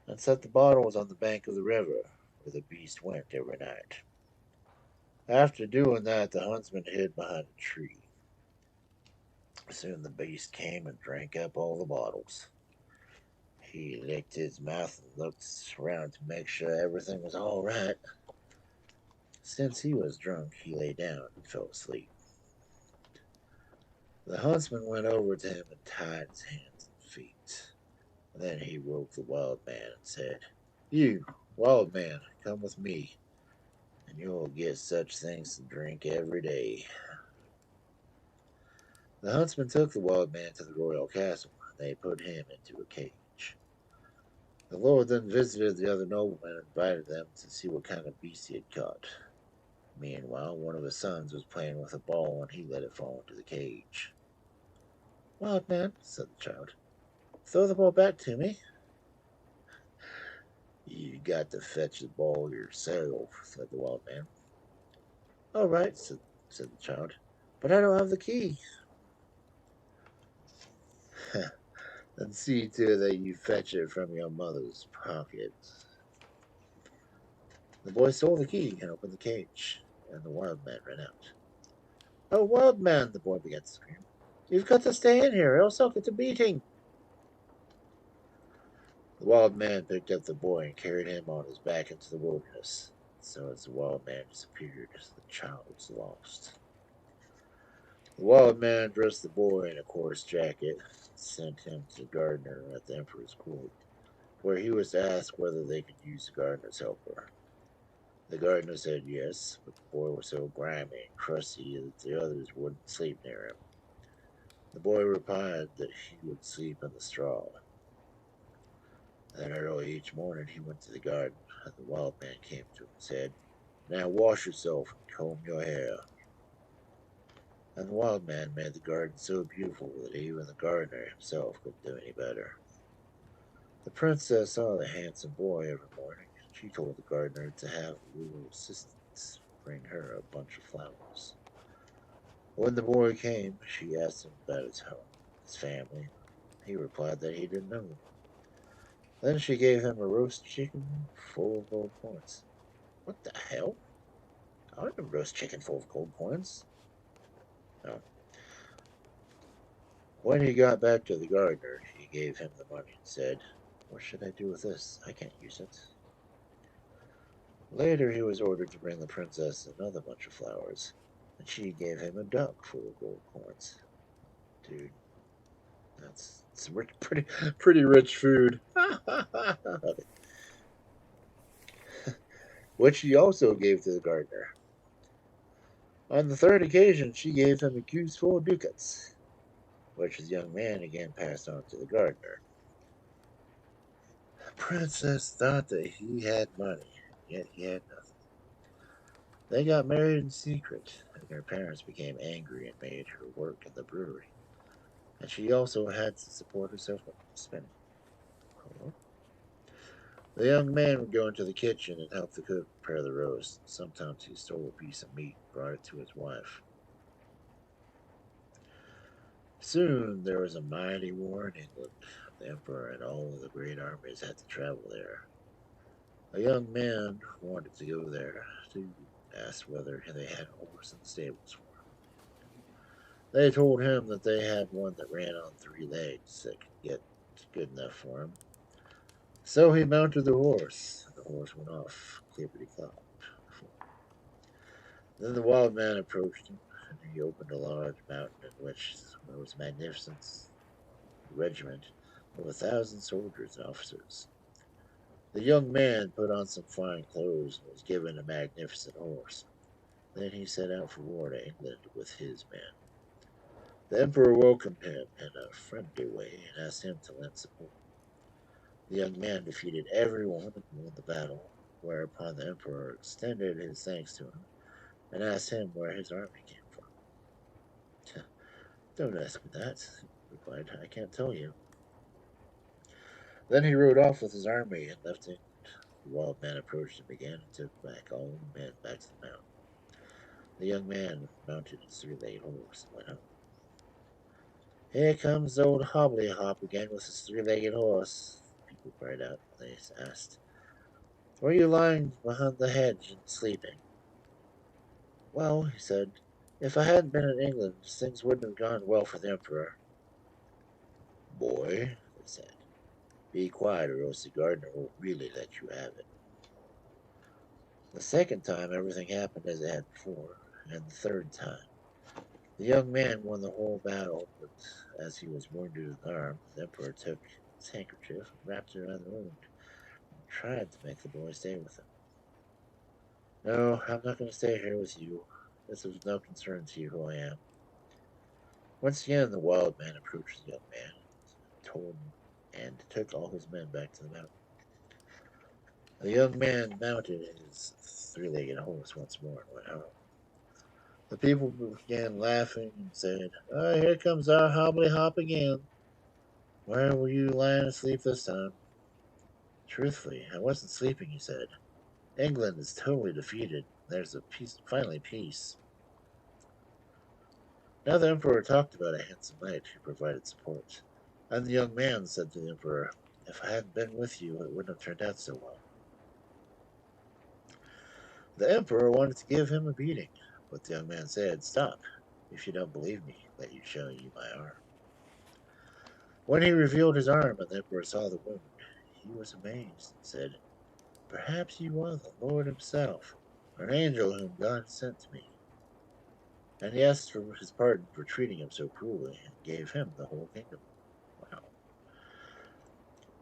and set the bottles on the bank of the river, where the beast went every night. After doing that, the huntsman hid behind a tree. Soon the beast came and drank up all the bottles. He licked his mouth and looked around to make sure everything was all right. Since he was drunk, he lay down and fell asleep. The huntsman went over to him and tied his hands and feet. Then he woke the wild man and said, "You, wild man, come with me, and you'll get such things to drink every day." The huntsman took the wild man to the royal castle, and they put him into a cage. The lord then visited the other noblemen and invited them to see what kind of beast he had caught. Meanwhile, one of his sons was playing with a ball, and he let it fall into the cage. "Wild man," said the child, "throw the ball back to me." "You got to fetch the ball yourself," said the wild man. "All right," said the child, "but I don't have the key." "Then see to it that you fetch it from your mother's pocket." The boy stole the key and opened the cage, and the wild man ran out. "Oh, wild man!" the boy began to scream. "You've got to stay in here, else I'll get a beating." The wild man picked up the boy and carried him on his back into the wilderness. So as the wild man disappeared, the child was lost. The wild man dressed the boy in a coarse jacket and sent him to the gardener at the emperor's court, where he was to ask whether they could use the gardener's helper. The gardener said yes, but the boy was so grimy and crusty that the others wouldn't sleep near him. The boy replied that he would sleep in the straw. Then early each morning he went to the garden, and the wild man came to him and said, "Now wash yourself and comb your hair." And the wild man made the garden so beautiful that even the gardener himself couldn't do any better. The princess saw the handsome boy every morning. She told the gardener to have a little assistant bring her a bunch of flowers. When the boy came, she asked him about his home, his family. He replied that he didn't know them. Then she gave him a roast chicken full of gold coins. What the hell? I want a roast chicken full of gold coins. No. When he got back to the gardener, he gave him the money and said, "What should I do with this? I can't use it." Later, he was ordered to bring the princess another bunch of flowers, and she gave him a duck full of gold coins. Dude, that's pretty rich food. Which she also gave to the gardener. On the third occasion, she gave him a goose full of ducats, which the young man again passed on to the gardener. The princess thought that he had money, yet he had nothing. They got married in secret, and her parents became angry and made her work in the brewery. and she also had to support herself by spinning. The young man would go into the kitchen and help the cook prepare the roast. Sometimes he stole a piece of meat and brought it to his wife. Soon there was a mighty war in England. The emperor and all of the great armies had to travel there. A young man wanted to go there to ask whether they had a horse in the stables for him. They told him that they had one that ran on 3 legs that could get good enough for him. So he mounted the horse, and the horse went off, clippity-clop. Then the wild man approached him, and he opened a large mountain in which there was a magnificent regiment of 1,000 soldiers and officers. The young man put on some fine clothes and was given a magnificent horse. Then he set out for war to England with his men. The emperor welcomed him in a friendly way and asked him to lend support. The young man defeated everyone and won the battle, whereupon the emperor extended his thanks to him and asked him where his army came from. Don't ask me that, he replied. I can't tell you. Then he rode off with his army and left England. The wild man approached him again and took back all the men back to the mountain. The young man mounted his 3-legged horse and went home. Here comes old Hobbly-Hop again with his 3-legged horse, people cried out. They asked, were you lying behind the hedge and sleeping? Well, he said, if I hadn't been in England, things wouldn't have gone well for the emperor. Boy, they said, be quiet or else the gardener won't really let you have it. The second time, everything happened as it had before, and the third time. The young man won the whole battle, but as he was wounded in the arm, the emperor took his handkerchief and wrapped it around the wound and tried to make the boy stay with him. No, I'm not going to stay here with you. This is no concern to you who I am. Once again, the wild man approached the young man and told him and took all his men back to the mountain. The young man mounted his 3-legged horse once more and went home. The people began laughing and said, oh, here comes our Hobbly-Hop again. Where were you lying asleep this time? Truthfully, I wasn't sleeping, he said. England is totally defeated. There's finally peace. Now the emperor talked about a handsome knight who provided support. And the young man said to the emperor, if I hadn't been with you, it wouldn't have turned out so well. The emperor wanted to give him a beating, but the young man said, stop. If you don't believe me, let me show you my arm. When he revealed his arm and the emperor saw the wound, he was amazed and said, perhaps you are the Lord himself, or an angel whom God sent to me. And he asked for his pardon for treating him so cruelly and gave him the whole kingdom. Wow.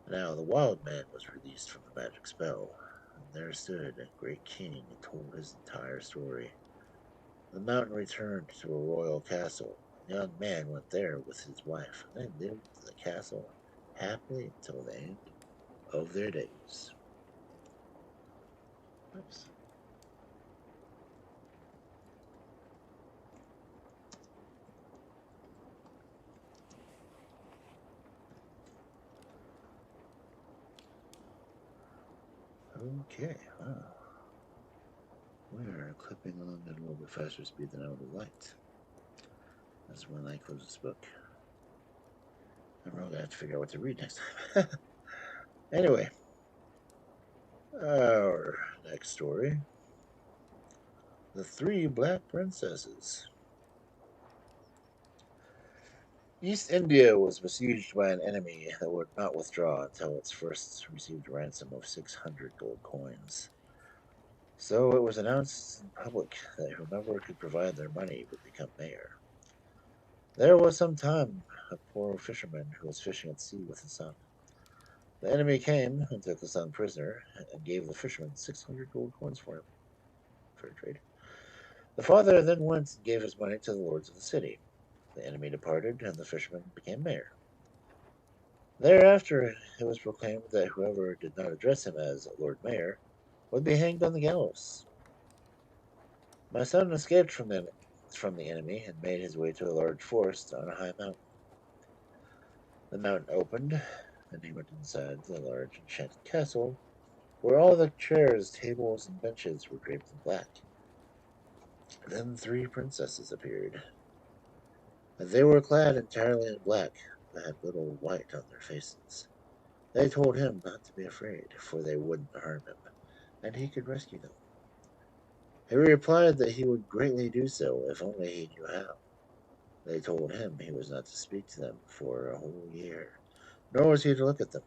Now the wild man was released from the magic spell, and there stood a great king and told his entire story. The mountain returned to a royal castle. The young man went there with his wife, and they lived in the castle happily until the end of their days. Nice. Okay, wow. We're clipping along at a little bit faster speed than I would have liked. That's when I close this book. I'm really going to have to figure out what to read next time. Anyway, our next story, The 3 Black Princesses. East India was besieged by an enemy that would not withdraw until its first received a ransom of 600 gold coins. So it was announced in public that whomever could provide their money would become mayor. There was some time a poor fisherman who was fishing at sea with his son. The enemy came and took the son prisoner and gave the fisherman 600 gold coins for him. Fair trade. The father then went and gave his money to the lords of the city. The enemy departed, and the fisherman became mayor. Thereafter, it was proclaimed that whoever did not address him as Lord Mayor would be hanged on the gallows. My son escaped from the enemy and made his way to a large forest on a high mountain. The mountain opened, and he went inside the large enchanted castle, where all the chairs, tables, and benches were draped in black. Then 3 princesses appeared. They were clad entirely in black, but had little white on their faces. They told him not to be afraid, for they wouldn't harm him, and he could rescue them. He replied that he would greatly do so if only he knew how. They told him he was not to speak to them for a whole year, nor was he to look at them.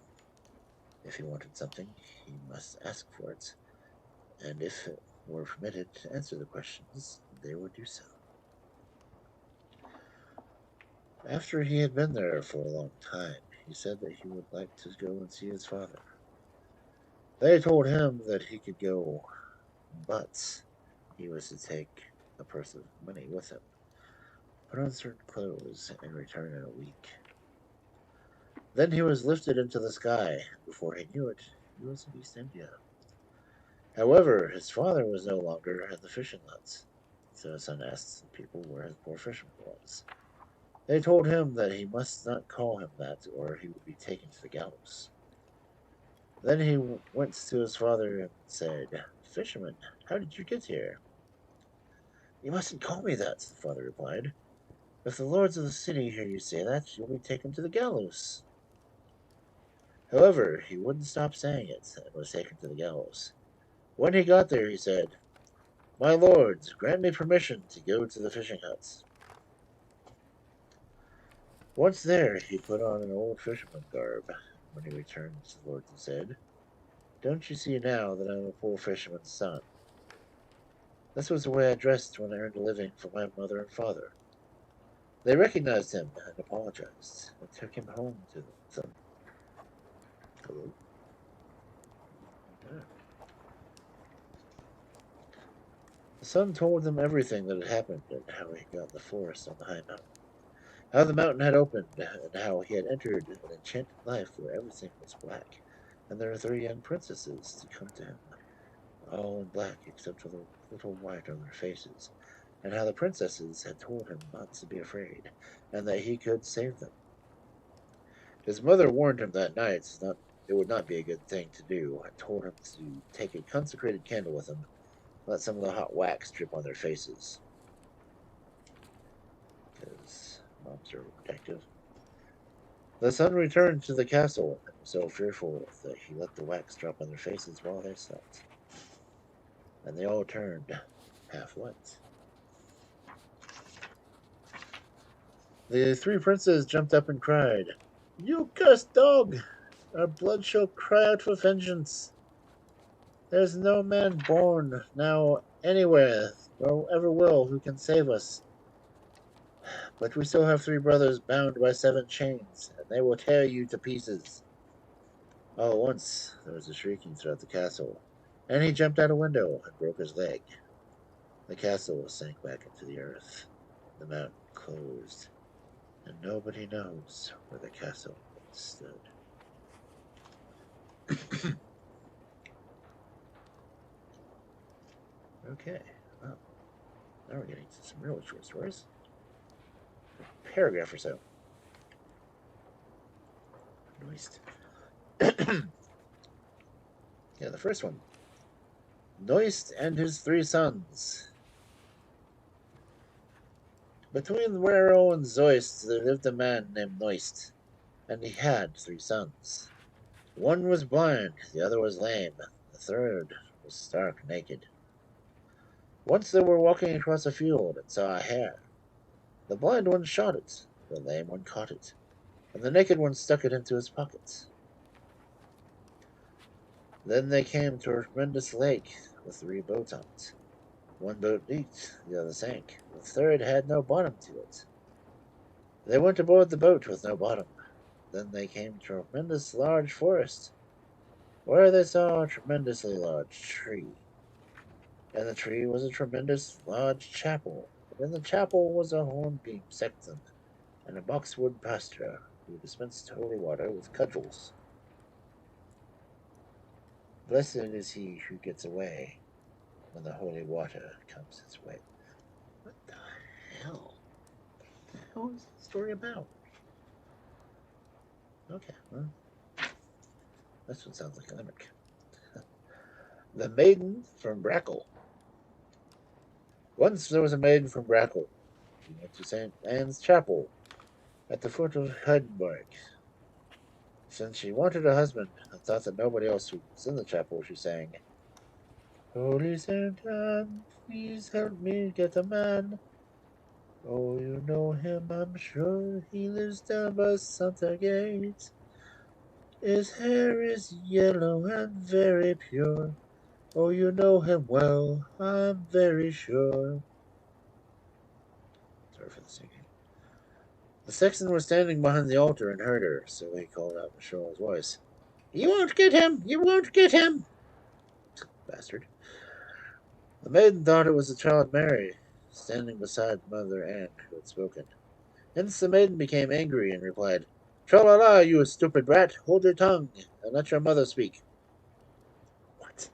If he wanted something, he must ask for it, and if it were permitted to answer the questions, they would do so. After he had been there for a long time, he said that he would like to go and see his father. They told him that he could go, but he was to take a purse of money with him, put on certain clothes, and return in a week. Then he was lifted into the sky, and before he knew it, he was in East India. However, his father was no longer at the fishing huts, so his son asked the people where his poor fisherman was. They told him that he must not call him that, or he would be taken to the gallows. Then he went to his father and said, "Fisherman, how did you get here?" "You mustn't call me that," the father replied. "If the lords of the city hear you say that, you'll be taken to the gallows." However, he wouldn't stop saying it, and was taken to the gallows. When he got there, he said, "My lords, grant me permission to go to the fishing huts." Once there, he put on an old fisherman garb. When he returned to the lords, he said, "Don't you see now that I'm a poor fisherman's son? This was the way I dressed when I earned a living for my mother and father." They recognized him and apologized, and took him home to them. Hello? Yeah. The son told them everything that had happened, and how he got in the forest on the high mountain, how the mountain had opened, and how he had entered an enchanted life where everything was black, and there were 3 young princesses to come to him, all in black except with a little white on their faces, and how the princesses had told him not to be afraid, and that he could save them. His mother warned him that night it would not be a good thing to do, and told him to take a consecrated candle with him, let some of the hot wax drip on their faces, because moms are protective. The son returned to the castle, and was so fearful that he let the wax drop on their faces while they slept, and they all turned half white. The 3 princes jumped up and cried, "You cursed dog! Our blood shall cry out for vengeance. There's no man born now anywhere, nor ever will, who can save us. But we still have 3 brothers bound by 7 chains, and they will tear you to pieces." All at once there was a shrieking throughout the castle, and he jumped out a window and broke his leg. The castle sank back into the earth. The mountain closed, and nobody knows where the castle once stood. Okay, well, now we're getting to some really short stories. A paragraph or so. Knoist. Yeah, the first one. Knoist and his 3 sons. Between Werrell and Zeust there lived a man named Knoist, and he had 3 sons. One was blind, the other was lame, the third was stark naked. Once they were walking across a field and saw a hare. The blind one shot it, the lame one caught it, and the naked one stuck it into his pocket. Then they came to a tremendous lake with 3 boats on it. One boat leaked, the other sank, the third had no bottom to it. They went aboard the boat with no bottom. Then they came to a tremendous large forest, where they saw a tremendously large tree. And the tree was a tremendous large chapel, and in the chapel was a hornbeam sexton, and a boxwood pastor who dispensed holy water with cudgels. Blessed is he who gets away when the holy water comes his way. What the hell? What the hell is the story about? Okay, well, this one sounds like a limerick. The Maiden from Brakel. Once there was a maiden from Brakel. She went to St. Anne's Chapel at the foot of Heidenberg. Since she wanted a husband and thought that nobody else was in the chapel, she sang, Holy St. Anne, please help me get a man. Oh, you know him, I'm sure. He lives down by Santa Gate. His hair is yellow and very pure. Oh, you know him well, I'm very sure. Sorry for the singing. The sexton was standing behind the altar and heard her, so he called out in a shrill voice, You won't get him! You won't get him! Bastard. The maiden thought it was the child Mary, standing beside Mother Anne, who had spoken. Hence the maiden became angry and replied, Tra-la-la, you stupid brat, hold your tongue, and let your mother speak. What?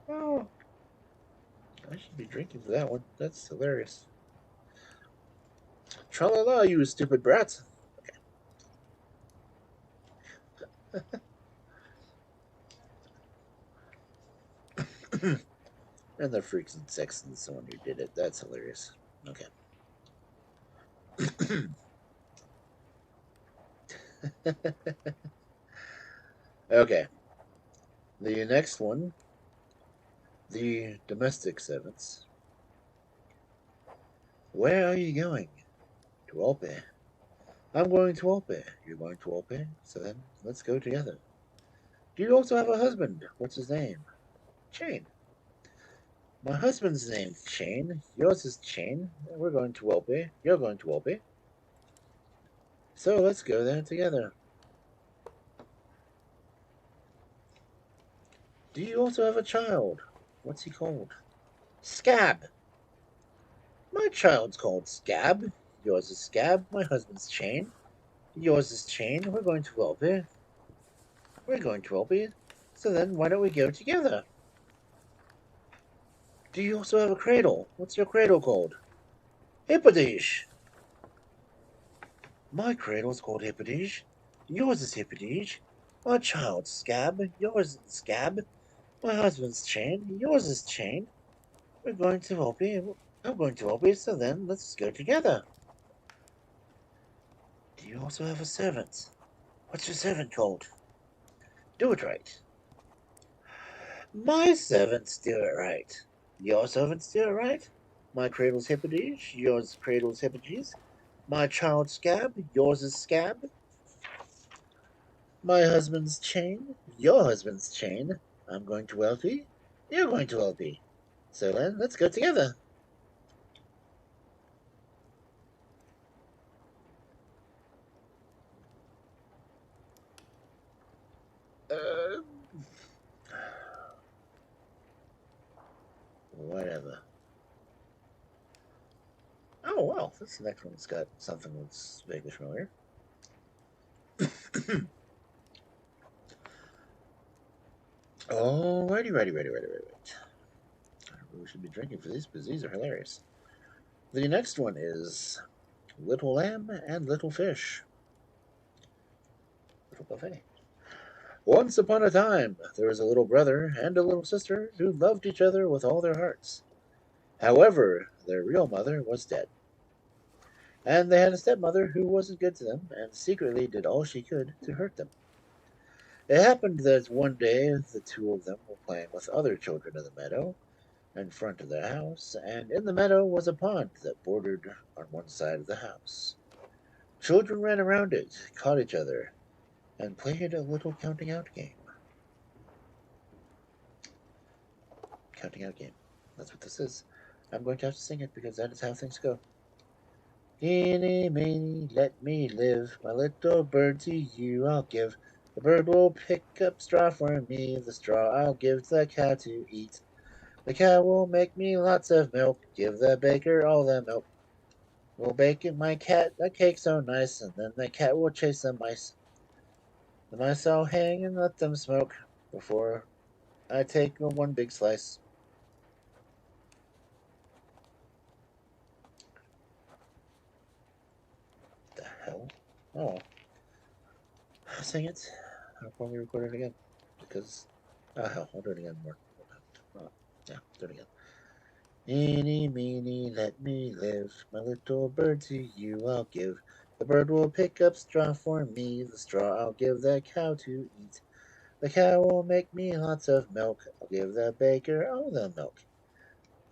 Oh, I should be drinking for that one. That's hilarious. Tra-la-la, you stupid brat. Okay. And the freaks and sexton's the one who did it. That's hilarious. Okay. Okay. The next one, the domestic servants. Where are you going? To Alpe. I'm going to Alpe. You're going to Alpe? So then, let's go together. Do you also have a husband? What's his name? Chain. My husband's name's Chain. Yours is Chain. We're going to Alpe. You're going to Alpe. So let's go there together. Do you also have a child? What's he called? Scab. My child's called Scab. Yours is Scab. My husband's Chain. Yours is Chain. We're going to Alpe. We're going to Alpe. So then, why don't we go together? Do you also have a cradle? What's your cradle called? Hippodige. My cradle's called Hippodige. Yours is Hippodige. My child's Scab. Yours is Scab. My husband's Chain. Yours is Chain. We're going to Alpe. I'm going to Alpe, so then let's go together. Do you also have a servant? What's your servant called? Do it right. My servants do it right. Your servants do it right. My cradle's Hippodige. Yours cradle's Hippodige. My child's Scab. Yours is Scab. My husband's Chain. Your husband's Chain. I'm going to Elfie. You're going to Elfie. So then, let's go together. Whatever. Oh, well, this next one's got something that's vaguely familiar. Righty. We should be drinking for these because these are hilarious. The next one is Little Lamb and Little Fish. Little buffet. Once upon a time, there was a little brother and a little sister who loved each other with all their hearts. However, their real mother was dead. And they had a stepmother who wasn't good to them and secretly did all she could to hurt them. It happened that one day the two of them were playing with other children in the meadow in front of their house, and in the meadow was a pond that bordered on one side of the house. Children ran around it, caught each other, and played a little counting out game. Counting out game. That's what this is. I'm going to have to sing it because that is how things go. Eeny, meeny, let me live. My little bird to you I'll give. The bird will pick up straw for me. The straw I'll give the cow to eat. The cow will make me lots of milk. Give the baker all the milk. We'll bake my cat a cake so nice, and then the cat will chase the mice. The mice I'll hang and let them smoke before I take one big slice. What the hell? Oh. Sing it. I'll probably record it again. Because. Oh, hell. I'll do it again more. Yeah, do it again. Eeny, meeny, let me live. My little bird to you I'll give. The bird will pick up straw for me. The straw I'll give the cow to eat. The cow will make me lots of milk. I'll give the baker all the milk.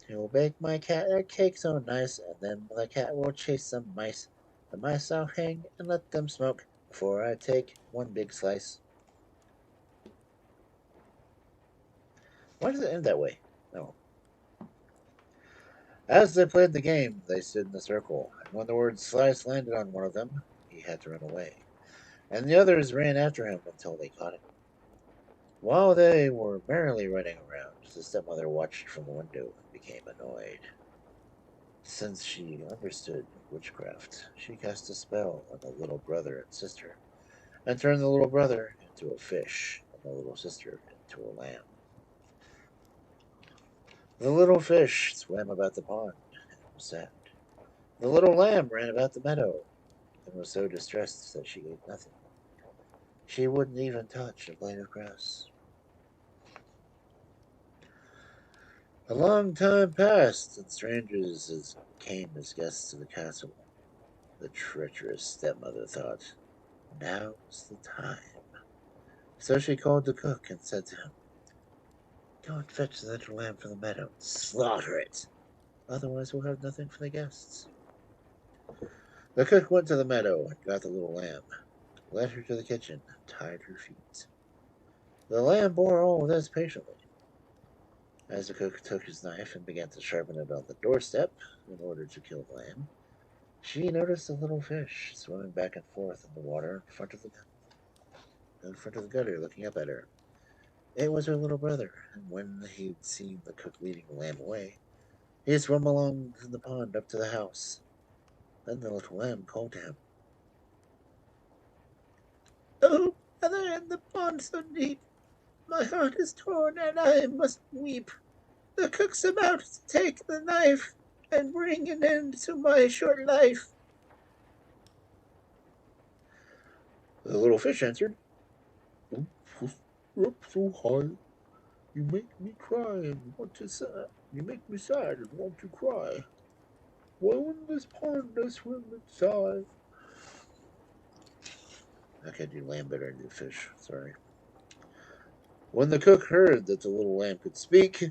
He'll bake my cat a cake so nice, and then the cat will chase some mice. The mice I'll hang and let them smoke before I take one big slice. Why does it end that way? Oh. As they played the game, they stood in a circle, and when the word slice landed on one of them, he had to run away, and the others ran after him until they caught him. While they were merrily running around, the stepmother watched from the window and became annoyed. Since she understood witchcraft, she cast a spell on the little brother and sister, and turned the little brother into a fish, and the little sister into a lamb. The little fish swam about the pond and was sad. The little lamb ran about the meadow and was so distressed that she ate nothing. She wouldn't even touch a blade of grass. A long time passed, and strangers came as guests to the castle. The treacherous stepmother thought, "Now's the time." So she called the cook and said to him, "Go and fetch the little lamb from the meadow and slaughter it. Otherwise we'll have nothing for the guests." The cook went to the meadow and got the little lamb, led her to the kitchen, and tied her feet. The lamb bore all this patiently. As the cook took his knife and began to sharpen it on the doorstep in order to kill the lamb, she noticed a little fish swimming back and forth in the water in front of the gutter, looking up at her. It was her little brother, and when he'd seen the cook leading the lamb away, he swam along the pond up to the house. Then the little lamb called to him, "Oh, brother, and the pond so deep! My heart is torn, and I must weep. The cook's about to take the knife and bring an end to my short life." The little fish answered, "You're up so high, you make me cry and want to you make me sad and want to cry. Well, in this pond I swim and sigh." I can't do lamb better than do fish. Sorry. When the cook heard that the little lamb could speak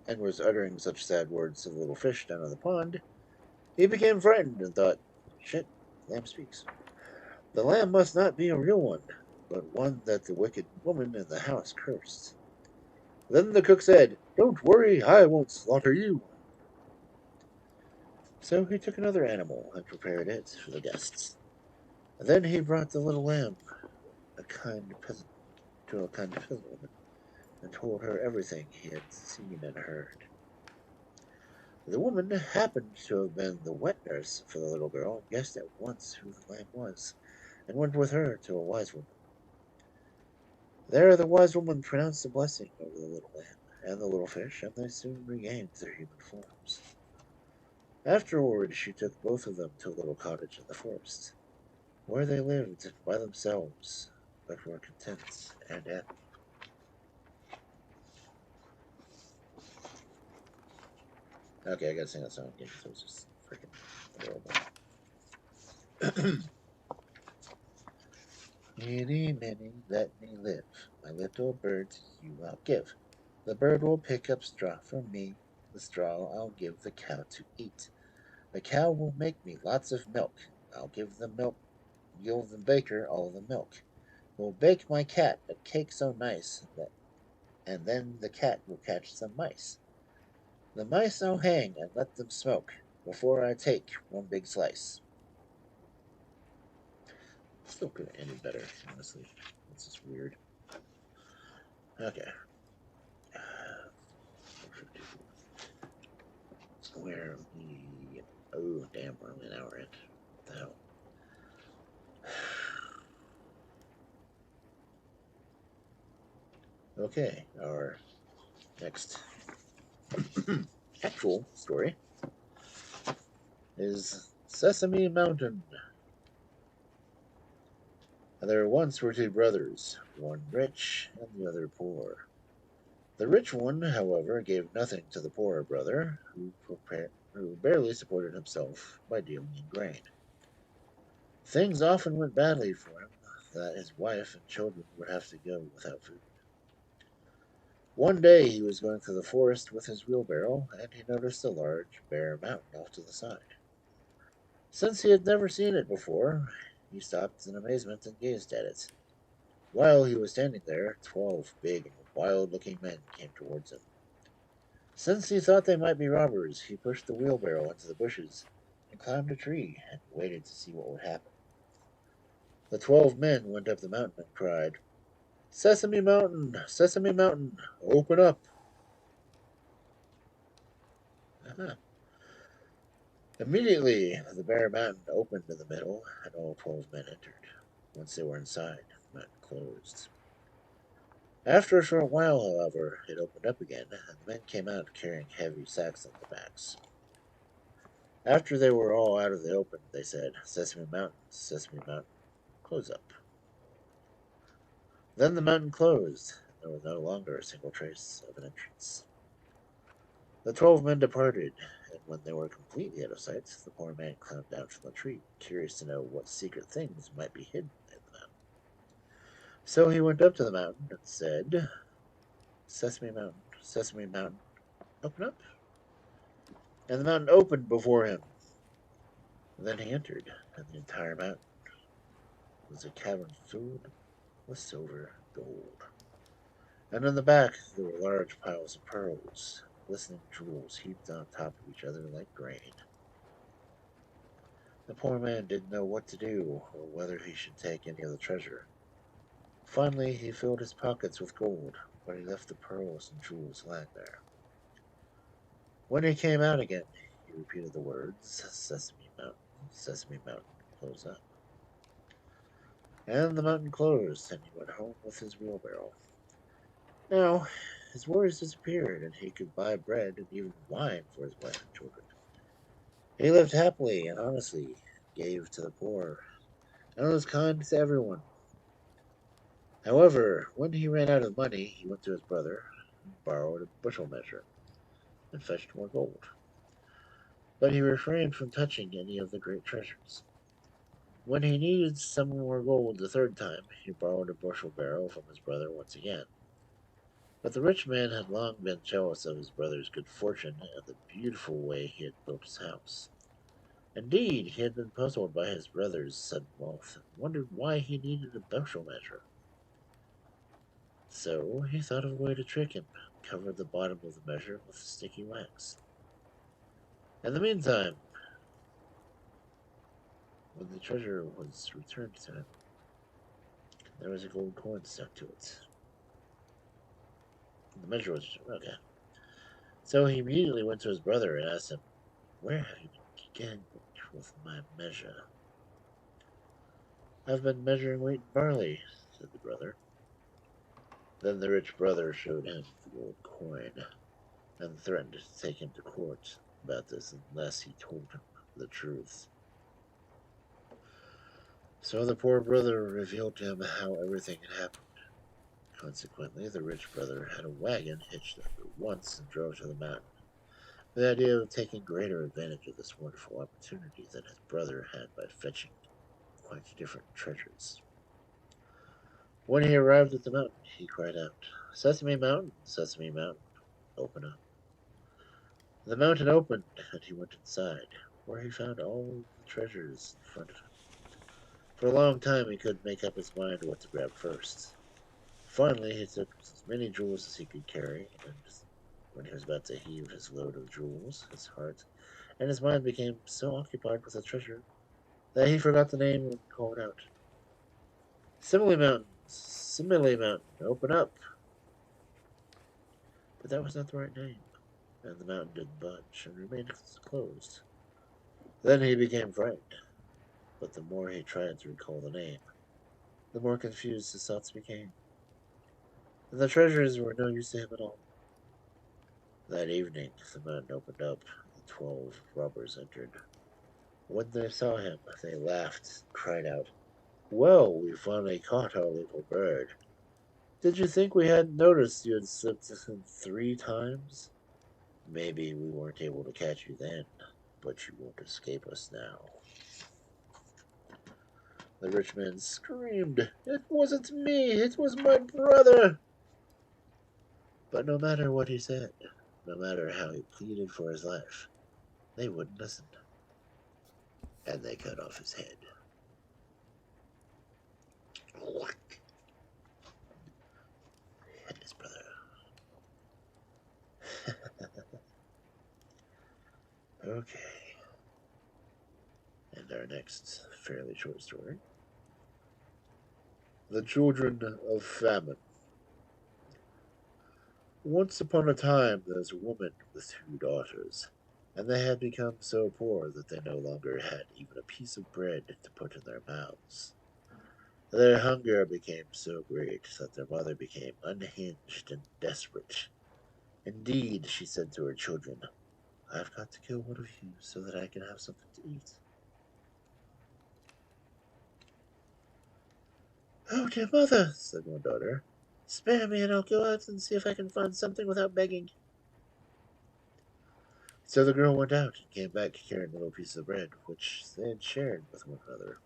and was uttering such sad words to the little fish down in the pond, he became frightened and thought, "Shit, lamb speaks. The lamb must not be a real one, but one that the wicked woman in the house cursed." Then the cook said, "Don't worry, I won't slaughter you." So he took another animal and prepared it for the guests. Then he brought the little lamb a kind peasant, to a kind peasant woman and told her everything he had seen and heard. The woman happened to have been the wet nurse for the little girl and guessed at once who the lamb was, and went with her to a wise woman. There the wise woman pronounced a blessing over the little lamb and the little fish, and they soon regained their human forms. Afterward she took both of them to a little cottage in the forest, where they lived by themselves, but were content and happy. Okay, I gotta sing that song again because it was just freaking adorable. Many, many, let me live. My little bird to you I'll give. The bird will pick up straw from me. The straw I'll give the cow to eat. The cow will make me lots of milk. I'll give the baker all the milk. Will bake my cat a cake so nice and then the cat will catch some mice. The mice I'll hang and let them smoke before I take one big slice. Still could have ended better, honestly. It's just weird. Okay. Where we. Oh, damn, we're only an hour in. What the hell? Okay, our next actual story is Sesame Mountain. There once were two brothers, one rich and the other poor. The rich one, however, gave nothing to the poorer brother, who barely supported himself by dealing in grain. Things often went badly for him, that his wife and children would have to go without food. One day he was going through the forest with his wheelbarrow, and he noticed a large, bare mountain off to the side. Since he had never seen it before, he stopped in amazement and gazed at it. While he was standing there, 12 big and wild-looking men came towards him. Since he thought they might be robbers, he pushed the wheelbarrow into the bushes and climbed a tree and waited to see what would happen. The 12 men went up the mountain and cried, "Sesame Mountain! Sesame Mountain! Open up!" Uh-huh. Immediately, the bare mountain opened in the middle, and all 12 men entered. Once they were inside, the mountain closed. After a short while, however, it opened up again, and the men came out carrying heavy sacks on their backs. After they were all out of the open, they said, "Sesame Mountain, close up." Then the mountain closed, and there was no longer a single trace of an entrance. The 12 men departed, and when they were completely out of sight, the poor man climbed down from the tree, curious to know what secret things might be hidden in the mountain. So he went up to the mountain and said, Sesame Mountain, open up." And the mountain opened before him. Then he entered, and the entire mountain was a cavern filled with silver and gold. And in the back there were large piles of pearls, glistening jewels heaped on top of each other like grain. The poor man didn't know what to do, or whether he should take any of the treasure. Finally, he filled his pockets with gold, but he left the pearls and jewels lying there. When he came out again, he repeated the words, Sesame Mountain, close up." And the mountain closed, and he went home with his wheelbarrow. Now, his worries disappeared, and he could buy bread and even wine for his wife and children. He lived happily and honestly, gave to the poor, and was kind to everyone. However, when he ran out of money, he went to his brother and borrowed a bushel measure and fetched more gold. But he refrained from touching any of the great treasures. When he needed some more gold the third time, he borrowed a bushel barrel from his brother once again. But the rich man had long been jealous of his brother's good fortune and the beautiful way he had built his house. Indeed, he had been puzzled by his brother's sudden wealth and wondered why he needed a bushel measure. So he thought of a way to trick him and covered the bottom of the measure with sticky wax. In the meantime, when the treasure was returned to him, there was a gold coin stuck to it. The measure was okay. So he immediately went to his brother and asked him, "Where have you been getting with my measure?" "I've been measuring wheat and barley," said the brother. Then the rich brother showed him the gold coin and threatened to take him to court about this unless he told him the truth. So the poor brother revealed to him how everything had happened. Consequently, the rich brother had a wagon hitched up at once and drove to the mountain, with the idea of taking greater advantage of this wonderful opportunity than his brother had by fetching quite different treasures. When he arrived at the mountain, he cried out, Sesame Mountain, open up." The mountain opened, and he went inside, where he found all the treasures in front of him. For a long time he couldn't make up his mind what to grab first. Finally, he took as many jewels as he could carry, and when he was about to heave his load of jewels, his heart and his mind became so occupied with the treasure that he forgot the name and called out, Simile Mountain, open up." But that was not the right name, and the mountain didn't budge and remained closed. Then he became frightened, but the more he tried to recall the name, the more confused his thoughts became, and the treasures were no use to him at all. That evening, the mountain opened up, and the 12 robbers entered. When they saw him, they laughed and cried out, Well, we finally caught our little bird. Did you think we hadn't noticed you had slipped 3 times? Maybe we weren't able to catch you then, but you won't escape us now. The rich man screamed, "It wasn't me, it was my brother!" But no matter what he said, no matter how he pleaded for his life, they wouldn't listen. And they cut off his head. And his brother. Okay. And our next fairly short story. The Children of Famine. Once upon a time there was a woman with 2 daughters, and they had become so poor that they no longer had even a piece of bread to put in their mouths. Their hunger became so great that their mother became unhinged and desperate. Indeed, she said to her children, "I've got to kill one of you so that I can have something to eat." "Oh, dear mother," said one daughter, "spare me and I'll go out and see if I can find something without begging." So the girl went out and came back carrying a little piece of bread, which they had shared with one another.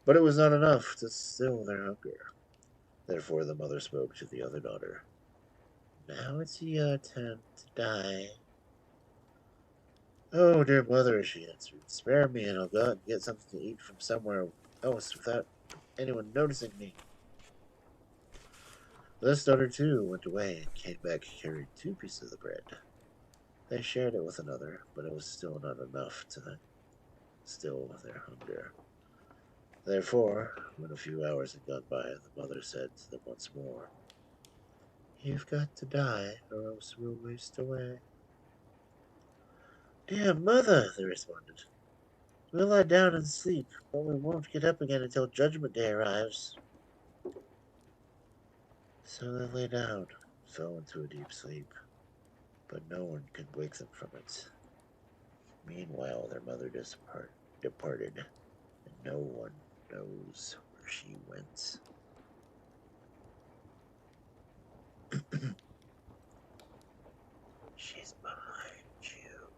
But it was not enough to still their hunger. Therefore the mother spoke to the other daughter. "Now it's your turn to die." "Oh, dear mother," she answered, "spare me and I'll go out and get something to eat from somewhere else without anyone noticing me." This daughter too went away and came back carrying 2 pieces of bread. They shared it with another, but it was still not enough to still their hunger. Therefore, when a few hours had gone by, the mother said to them once more, "You've got to die, or else we'll waste away." "Dear mother," they responded, "we'll lie down and sleep, but we won't get up again until Judgment Day arrives." So they lay down, fell into a deep sleep, but no one could wake them from it. Meanwhile, their mother departed, and no one knows where she went. She's behind you.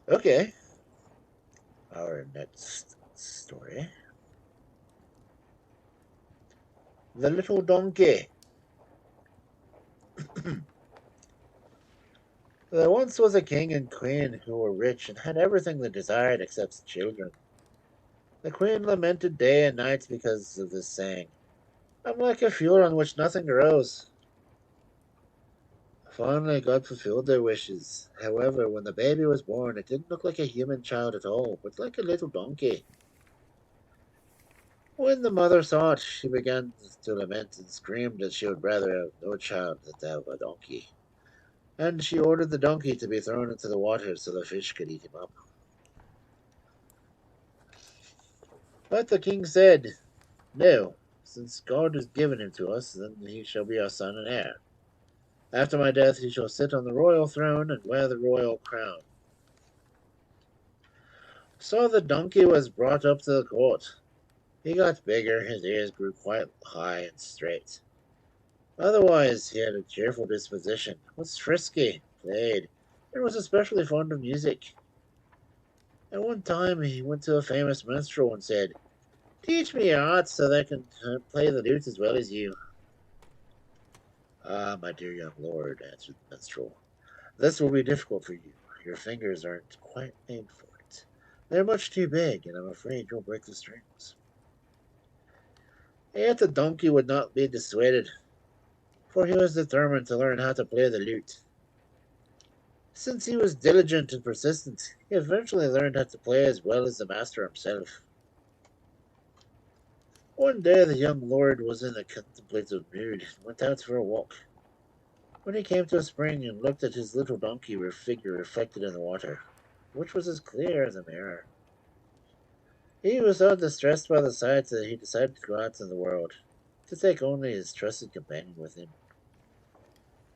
Okay. Our next story. The Little Donkey. There once was a king and queen who were rich and had everything they desired except children. The queen lamented day and night because of this, saying, "I'm like a field on which nothing grows." Finally, God fulfilled their wishes. However, when the baby was born, it didn't look like a human child at all, but like a little donkey. When the mother saw it, she began to lament and screamed that she would rather have no child than to have a donkey. And she ordered the donkey to be thrown into the water so the fish could eat him up. But the king said, "No, since God has given him to us, then he shall be our son and heir. After my death, he shall sit on the royal throne and wear the royal crown." So the donkey was brought up to the court. He got bigger, his ears grew quite high and straight. Otherwise, he had a cheerful disposition, was frisky, played, and was especially fond of music. At one time, he went to a famous minstrel and said, "Teach me your art so that I can play the lute as well as you." "Ah, my dear young lord," answered the minstrel, "this will be difficult for you. Your fingers aren't quite made for it. They're much too big, and I'm afraid you'll break the strings." Yet the donkey would not be dissuaded, for he was determined to learn how to play the lute. Since he was diligent and persistent, he eventually learned how to play as well as the master himself. One day the young lord was in a contemplative mood and went out for a walk. When he came to a spring and looked at his little donkey figure reflected in the water, which was as clear as a mirror, he was so distressed by the sight that he decided to go out in the world, to take only his trusted companion with him.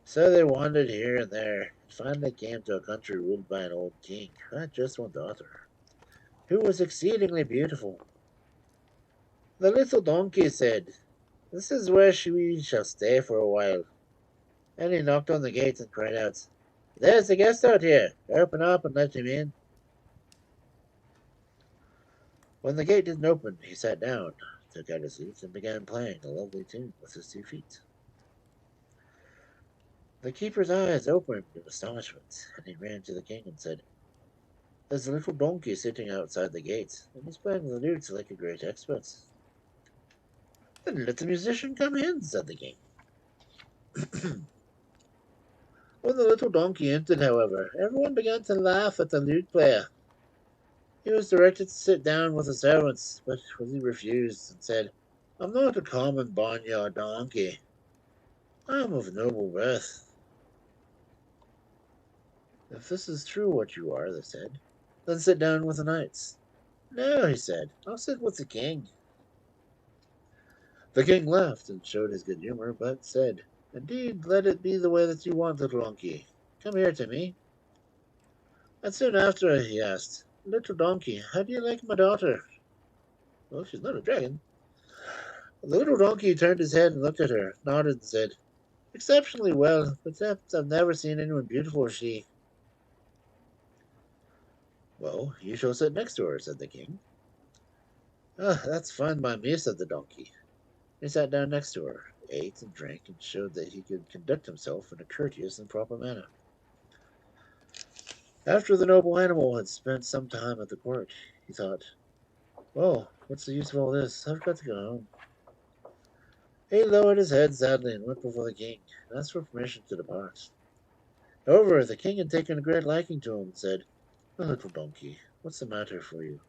So they wandered here and there, and finally came to a country ruled by an old king who had just one daughter, who was exceedingly beautiful. The little donkey said, "This is where we shall stay for a while." And he knocked on the gate and cried out, "There's a guest out here. Open up and let him in." When the gate didn't open, he sat down, took out his lute, and began playing a lovely tune with his 2 feet. The keeper's eyes opened in astonishment, and he ran to the king and said, "There's a little donkey sitting outside the gate, and he's playing the lute like a great expert." "Then let the musician come in," said the king. When the little donkey entered, however, everyone began to laugh at the lute player. He was directed to sit down with the servants, but he refused and said, "I'm not a common barnyard donkey. I am of noble birth." "If this is true what you are," they said, "then sit down with the knights." "No," he said, "I'll sit with the king." The king laughed and showed his good humor, but said, "Indeed, let it be the way that you want, little donkey. Come here to me." And soon after he asked, "Little donkey, how do you like my daughter?" "Well, she's not a dragon." The little donkey turned his head and looked at her, nodded, and said, "Exceptionally well, but I've never seen anyone beautiful as she." "Well, you shall sit next to her," said the king. "Ah, that's fine by me," said the donkey. He sat down next to her, ate and drank, and showed that he could conduct himself in a courteous and proper manner. After the noble animal had spent some time at the court, he thought, "Well, what's the use of all this? I've got to go home." He lowered his head sadly and went before the king, and asked for permission to depart. However, the king had taken a great liking to him and said, "My little donkey, what's the matter for you?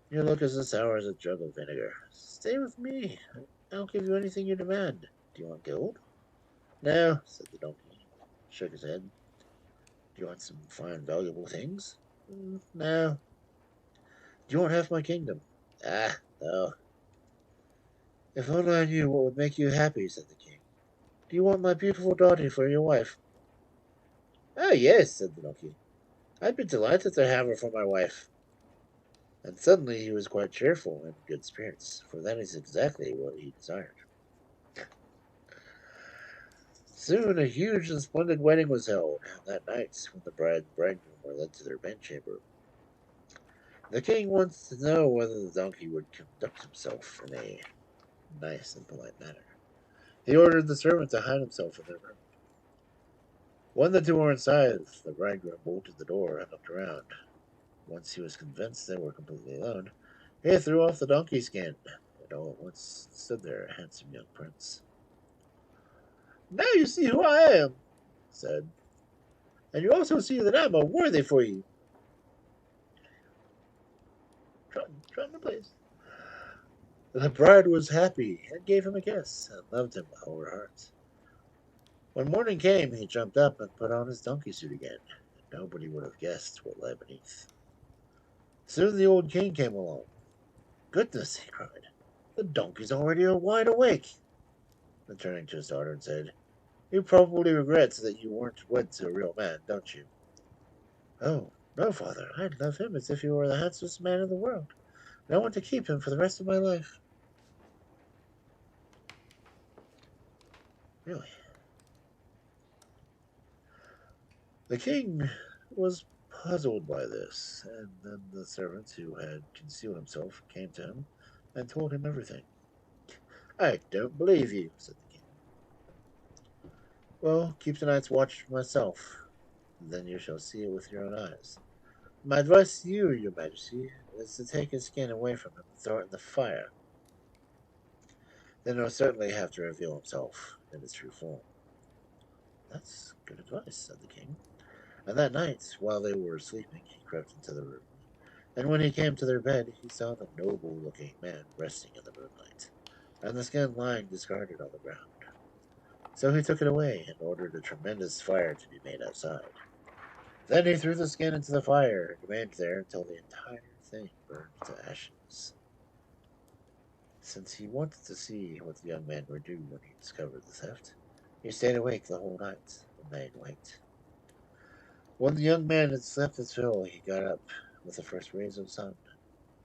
You look as sour as a jug of vinegar. Stay with me. I'll give you anything you demand. Do you want gold?" "No," said the donkey, shook his head. "Do you want some fine, valuable things?" "No." "Do you want half my kingdom?" "Ah, no." "If only I knew what would make you happy," said the king. "Do you want my beautiful daughter for your wife?" "Oh, yes," said the donkey. "I'd be delighted to have her for my wife." And suddenly he was quite cheerful and in good spirits, for that is exactly what he desired. Soon a huge and splendid wedding was held, and that night, when the bride and bridegroom were led to their bedchamber, the king wanted to know whether the donkey would conduct himself in a nice and polite manner. He ordered the servant to hide himself in their room. When the two were inside, the bridegroom bolted the door and looked around. Once he was convinced they were completely alone, he threw off the donkey skin, and all at once stood there a handsome young prince. "Now you see who I am," he said, "and you also see that I'm worthy for you." Try my place. The bride was happy and gave him a kiss and loved him with all her heart. When morning came, he jumped up and put on his donkey suit again, and nobody would have guessed what lay beneath. Soon the old king came along. "Goodness," he cried, "the donkey's already wide awake." Then turning to his daughter and said, "You probably regret that you weren't wed to a real man, don't you?" "Oh, no, father, I love him as if he were the handsomest man in the world, and I want to keep him for the rest of my life." "Really?" The king was puzzled by this, and then the servant who had concealed himself came to him and told him everything. "I don't believe you," said the king. "Well, keep tonight's watch for myself, then you shall see it with your own eyes. My advice to you, your majesty, is to take his skin away from him and throw it in the fire. Then he'll certainly have to reveal himself in his true form." "That's good advice," said the king. And that night, while they were sleeping, he crept into the room. And when he came to their bed, he saw the noble-looking man resting in the moonlight, and the skin lying discarded on the ground. So he took it away and ordered a tremendous fire to be made outside. Then he threw the skin into the fire and remained there until the entire thing burned to ashes. Since he wanted to see what the young man would do when he discovered the theft, He stayed awake the whole night and lay in wait. When the young man had slept his fill, he got up with the first rays of sun,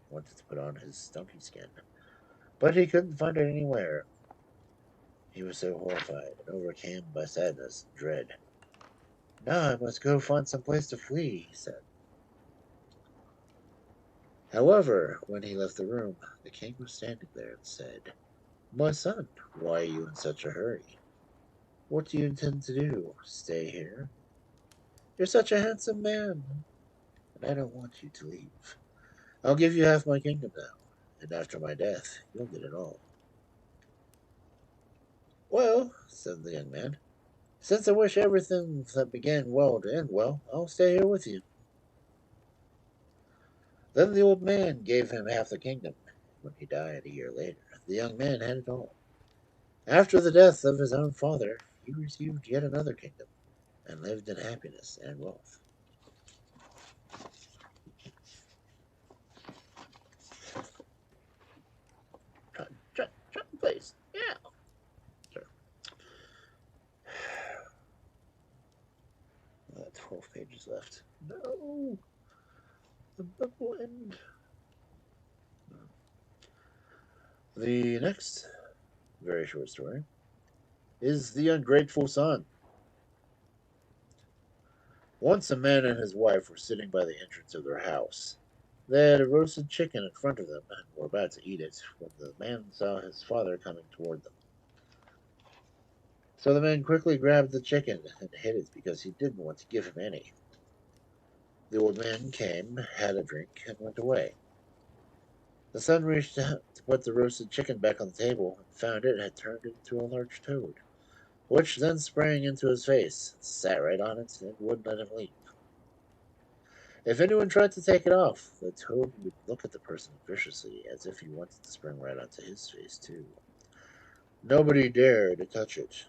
wanted to put on his donkey skin, but he couldn't find it anywhere. He was so horrified and overcome by sadness and dread. Now I must go find some place to flee, he said. However, when he left the room, the king was standing there and said, My son, why are you in such a hurry? What do you intend to do? Stay here? You're such a handsome man, and I don't want you to leave. I'll give you half my kingdom now, and after my death, you'll get it all. Well, said the young man, since I wish everything that began well to end well, I'll stay here with you. Then the old man gave him half the kingdom. When he died a year later, the young man had it all. After the death of his own father, he received yet another kingdom, and lived in happiness and wealth. Try, please. Yeah. Sure. 12 pages left. No. The book will end. The next very short story is The Ungrateful Son. Once a man and his wife were sitting by the entrance of their house. They had a roasted chicken in front of them and were about to eat it when the man saw his father coming toward them. So the man quickly grabbed the chicken and hid it because he didn't want to give him any. The old man came, had a drink, and went away. The son reached out to put the roasted chicken back on the table and found it had turned into a large toad, which then sprang into his face, sat right on it, and wouldn't let him leave. If anyone tried to take it off, the toad would look at the person viciously, as if he wanted to spring right onto his face, too. Nobody dared to touch it,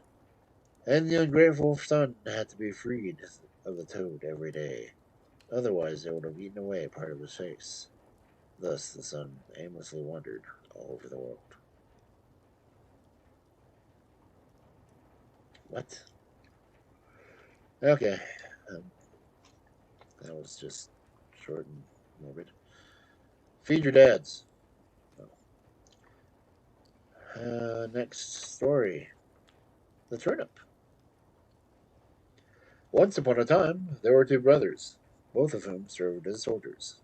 and the ungrateful son had to be freed of the toad every day. Otherwise, it would have eaten away part of his face. Thus, the son aimlessly wandered all over the world. What? Okay. That was just short and morbid. Feed your dads. Next story. The Turnip. Once upon a time, there were two brothers, both of whom served as soldiers.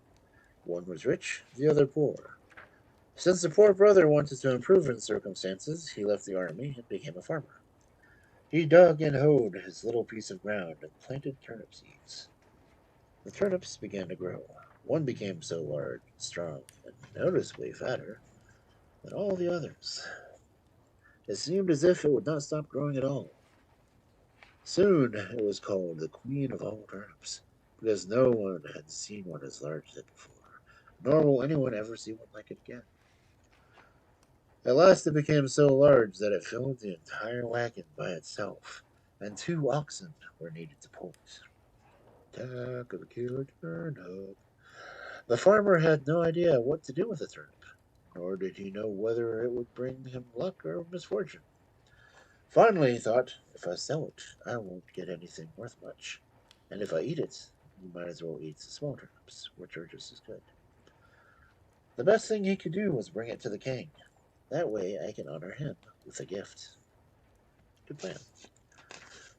One was rich, the other poor. Since the poor brother wanted to improve his circumstances, he left the army and became a farmer. He dug and hoed his little piece of ground and planted turnip seeds. The turnips began to grow. One became so large and strong and noticeably fatter than all the others. It seemed as if it would not stop growing at all. Soon it was called the Queen of all Turnips, because no one had seen one as large as it before, nor will anyone ever see one like it again. At last it became so large that it filled the entire wagon by itself, and 2 oxen were needed to pull it. Talk of a killer turnip. The farmer had no idea what to do with a turnip, nor did he know whether it would bring him luck or misfortune. Finally, he thought, if I sell it, I won't get anything worth much. And if I eat it, you might as well eat the small turnips, which are just as good. The best thing he could do was bring it to the king. That way I can honor him with a gift. Good plan.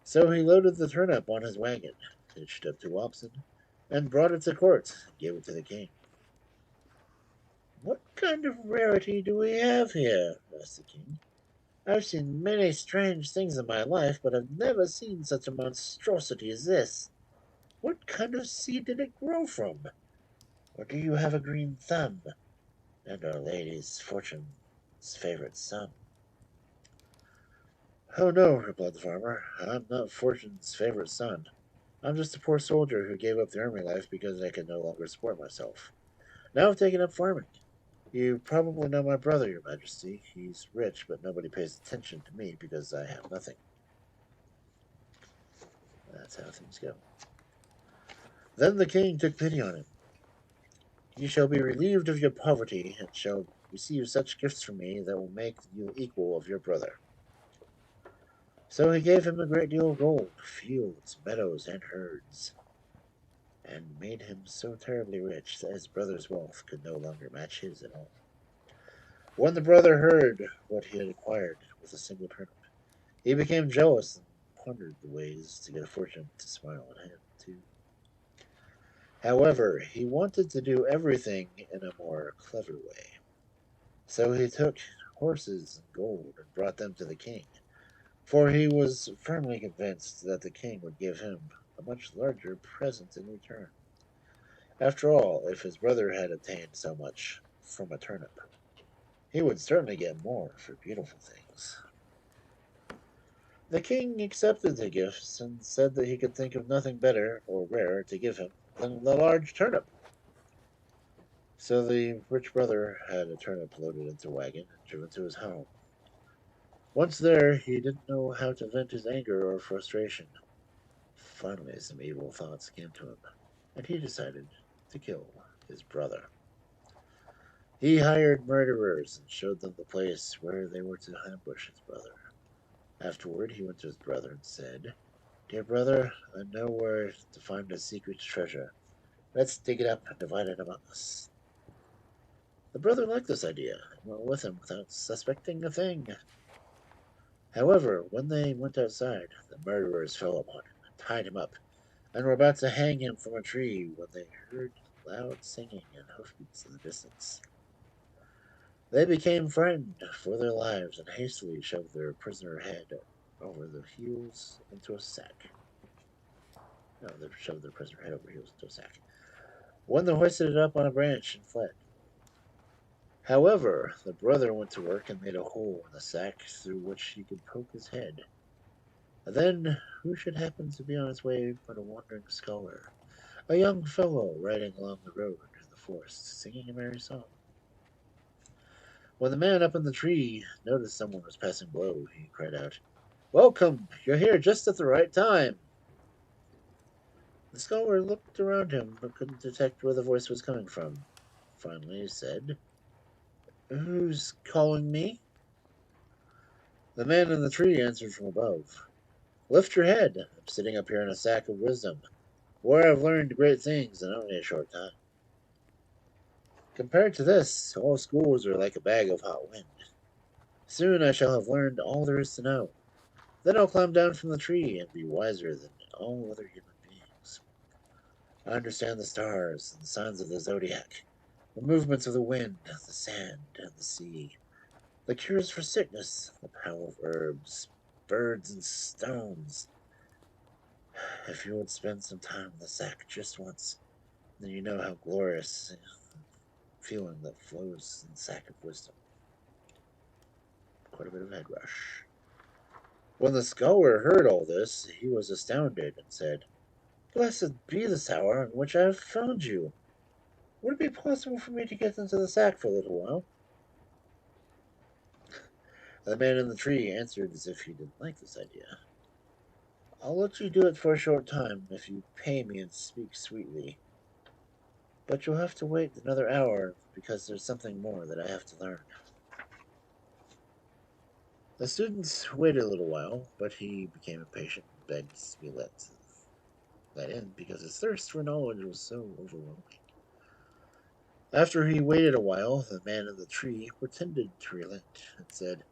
So he loaded the turnip on his wagon, hitched up 2 oxen, and brought it to court and gave it to the king. What kind of rarity do we have here? Asked the king. I've seen many strange things in my life, but I've never seen such a monstrosity as this. What kind of seed did it grow from? Or do you have a green thumb? And Our Lady's Fortune's favorite son? Oh no, replied the farmer. I'm not Fortune's favorite son. I'm just a poor soldier who gave up the army life because I could no longer support myself. Now I've taken up farming. You probably know my brother, Your Majesty. He's rich, but nobody pays attention to me because I have nothing. That's how things go. Then the king took pity on him. You shall be relieved of your poverty, and shall receive such gifts from me that will make you equal of your brother. So he gave him a great deal of gold, fields, meadows, and herds, and made him so terribly rich that his brother's wealth could no longer match his at all. When the brother heard what he had acquired with a single turnip, he became jealous and pondered the ways to get a fortune to smile on him, too. However, he wanted to do everything in a more clever way. So he took horses and gold and brought them to the king, for he was firmly convinced that the king would give him a much larger present in return. After all, if his brother had obtained so much from a turnip, he would certainly get more for beautiful things. The king accepted the gifts and said that he could think of nothing better or rarer to give him than the large turnip. So the rich brother had a turnip loaded into a wagon and driven to his home. Once there, he didn't know how to vent his anger or frustration. Finally, some evil thoughts came to him, and he decided to kill his brother. He hired murderers and showed them the place where they were to ambush his brother. Afterward, he went to his brother and said, "Dear brother, I know where to find a secret treasure. Let's dig it up and divide it among us." The brother liked this idea and went with him without suspecting a thing. However, when they went outside, the murderers fell upon him and tied him up, and were about to hang him from a tree when they heard loud singing and hoofbeats in the distance. They became frightened for their lives and hastily shoved their prisoner head over the heels into a sack. No, they shoved their prisoner head over heels into a sack. One they hoisted it up on a branch and fled. However, the brother went to work and made a hole in the sack through which he could poke his head. And then, who should happen to be on his way but a wandering scholar, a young fellow riding along the road in the forest, singing a merry song. When the man up in the tree noticed someone was passing below, he cried out, "Welcome! You're here just at the right time." The scholar looked around him but couldn't detect where the voice was coming from. Finally, he said, "Who's calling me?" The man in the tree answered from above, "Lift your head. I'm sitting up here in a sack of wisdom, where I've learned great things in only a short time. Compared to this, all schools are like a bag of hot wind. Soon I shall have learned all there is to know. Then I'll climb down from the tree and be wiser than all other human beings. I understand the stars and the signs of the zodiac, the movements of the wind, the sand, and the sea, the cures for sickness, the power of herbs, birds, and stones. If you would spend some time in the sack just once, then you know how glorious feeling that flows in the sack of wisdom." Quite a bit of head rush. When the scholar heard all this, he was astounded and said, "Blessed be this hour in which I have found you. Would it be possible for me to get into the sack for a little while?" The man in the tree answered as if he didn't like this idea. "I'll let you do it for a short time if you pay me and speak sweetly. But you'll have to wait another hour because there's something more that I have to learn." The student waited a little while, but he became impatient and begged to be let in because his thirst for knowledge was so overwhelming. After he waited a while, the man in the tree pretended to relent and said,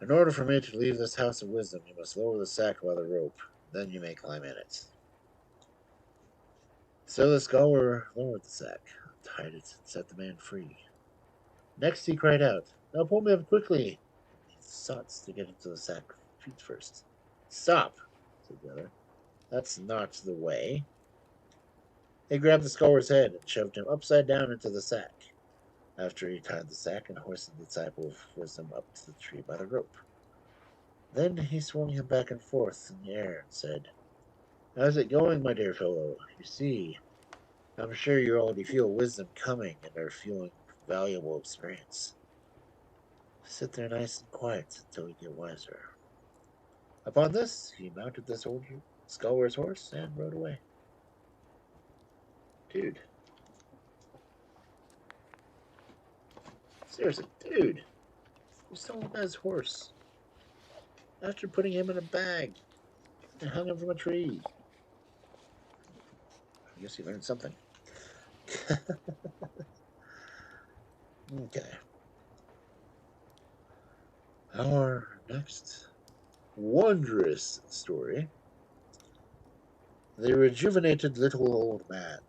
"In order for me to leave this house of wisdom, you must lower the sack by the rope. Then you may climb in it." So the scholar lowered the sack, tied it, and set the man free. Next he cried out, "Now pull me up quickly." He sought to get into the sack feet first. "Stop," said the other. "That's not the way." He grabbed the scholar's head and shoved him upside down into the sack. After he tied the sack and hoisted the disciple of wisdom up to the tree by the rope. Then he swung him back and forth in the air and said, "How's it going, my dear fellow? You see, I'm sure you already feel wisdom coming and are feeling valuable experience. Sit there nice and quiet until you get wiser." Upon this, he mounted the soldier, scholar's horse and rode away. Dude. Seriously, dude. You stole the guy's horse. after putting him in a bag and hung him from a tree. I guess he learned something. Okay. Our next wondrous story: The Rejuvenated Little Old Man.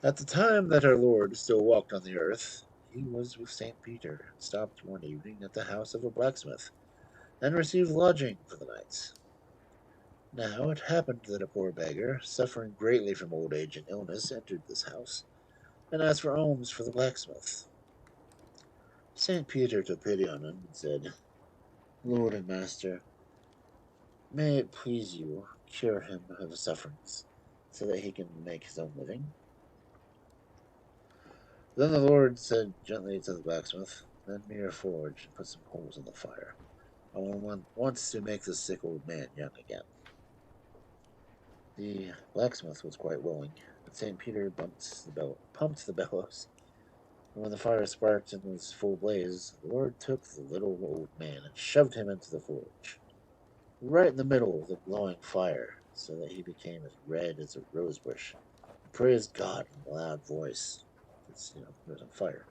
At the time that our Lord still walked on the earth, he was with St. Peter, and stopped one evening at the house of a blacksmith, and received lodging for the night. Now it happened that a poor beggar, suffering greatly from old age and illness, entered this house, and asked for alms for the blacksmith. St. Peter took pity on him, and said, Lord and Master, may it please you, cure him of his sufferings, so that he can make his own living. Then the Lord said gently to the blacksmith, Lend me your forge and put some holes in the fire. I wants to make this sick old man young again. The blacksmith was quite willing, and St. Peter pumped the bellows. And when the fire sparked and was full blaze, the Lord took the little old man and shoved him into the forge, right in the middle of the glowing fire, so that he became as red as a rose bush, and praised God in a loud voice. He was on fire.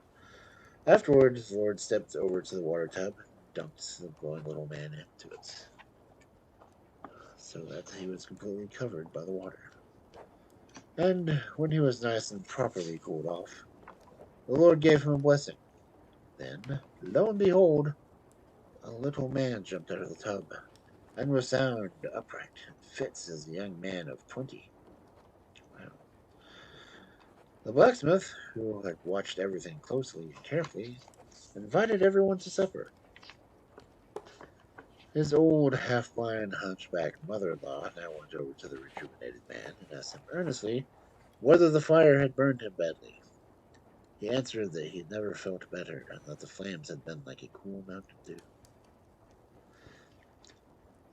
Afterwards, the Lord stepped over to the water tub and dumped the glowing little man into it, so that he was completely covered by the water. And when he was nice and properly cooled off, the Lord gave him a blessing. Then, lo and behold, a little man jumped out of the tub, and was sound, upright, and fit as a young man of 20. Wow. The blacksmith, who had watched everything closely and carefully, invited everyone to supper. His old, half-blind, hunchback mother-in-law now went over to the rejuvenated man and asked him earnestly whether the fire had burned him badly. He answered that he had never felt better, and that the flames had been like a cool mountain dew.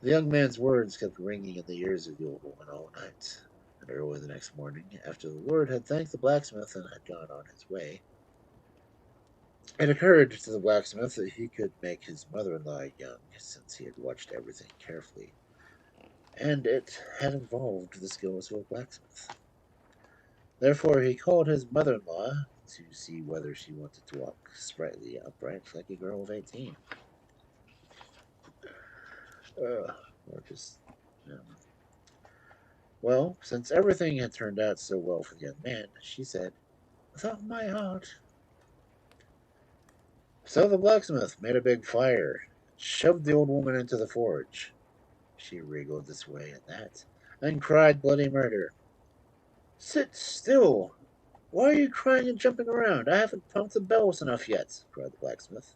The young man's words kept ringing in the ears of the old woman all night, and early the next morning, after the Lord had thanked the blacksmith and had gone on his way, it occurred to the blacksmith that he could make his mother-in-law young, since he had watched everything carefully, and it had involved the skills of a blacksmith. Therefore he called his mother-in-law to see whether she wanted to walk sprightly upright like a girl of 18. Or just, Well, since everything had turned out so well for the young man, she said, with all my heart. So the blacksmith made a big fire, and shoved the old woman into the forge. She wriggled this way and that, and cried bloody murder. Sit still! Why are you crying and jumping around? I haven't pumped the bells enough yet, cried the blacksmith.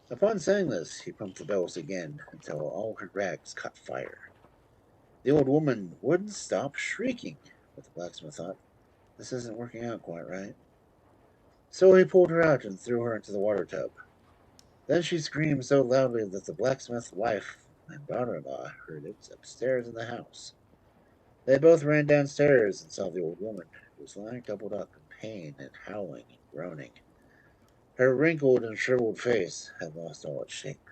Upon saying this, he pumped the bells again until all her rags caught fire. The old woman wouldn't stop shrieking, but the blacksmith thought, this isn't working out quite right. So he pulled her out and threw her into the water tub. Then she screamed so loudly that the blacksmith's wife and daughter-in-law heard it upstairs in the house. They both ran downstairs and saw the old woman, who was lying doubled up in pain and howling and groaning. Her wrinkled and shriveled face had lost all its shape.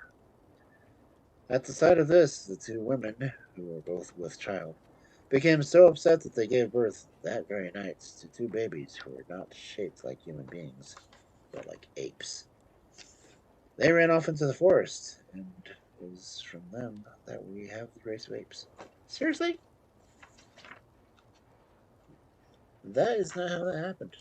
At the sight of this, the two women, who were both with child, became so upset that they gave birth that very night to two babies who were not shaped like human beings, but like apes. They ran off into the forest, and it was from them that we have the race of apes. Seriously? That is not how that happened.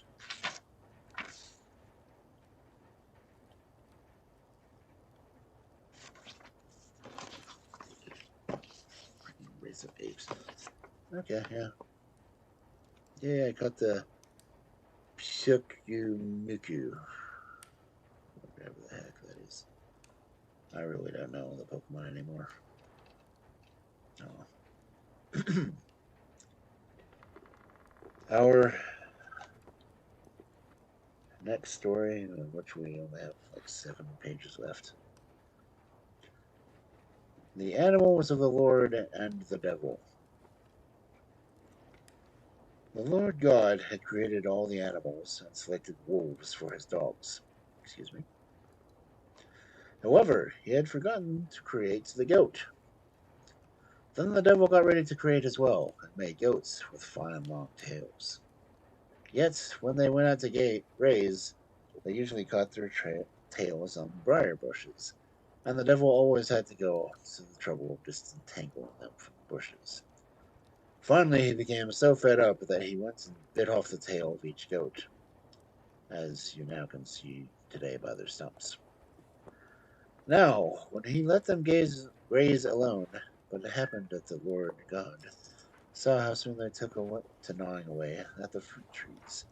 Race of apes. Okay, yeah. Yeah, I got the Pyukumuku. Whatever the heck that is. I really don't know the Pokemon anymore. Oh. Our next story, which we only have like 7 pages left. The Animals of the Lord and the Devil. The Lord God had created all the animals and selected wolves for his dogs. Excuse me. However, he had forgotten to create the goat. Then the devil got ready to create as well, and made goats with fine long tails. Yet, when they went out to graze, they usually caught their tails on briar bushes, and the devil always had to go to the trouble of disentangling them from the bushes. Finally, he became so fed up that he went and bit off the tail of each goat, as you now can see today by their stumps. Now, when he let them graze alone, but it happened that the Lord God saw how soon they took to gnawing away at the fruit trees.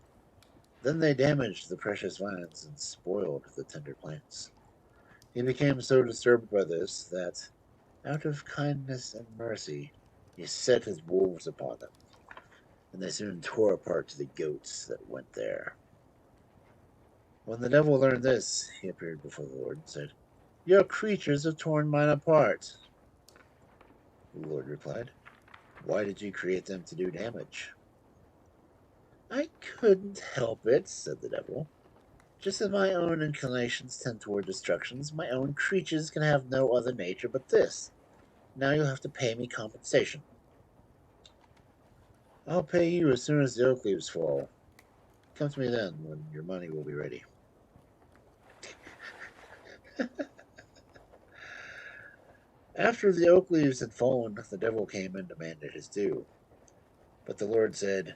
Then they damaged the precious vines and spoiled the tender plants. He became so disturbed by this that, out of kindness and mercy, he set his wolves upon them, and they soon tore apart the goats that went there. When the devil learned this, he appeared before the Lord and said, "Your creatures have torn mine apart." The Lord replied, "Why did you create them to do damage?" "I couldn't help it," said the devil. "Just as my own inclinations tend toward destruction, my own creatures can have no other nature but this. Now you'll have to pay me compensation." "I'll pay you as soon as the oak leaves fall. Come to me then, when your money will be ready." After the oak leaves had fallen, the devil came and demanded his due. But the Lord said,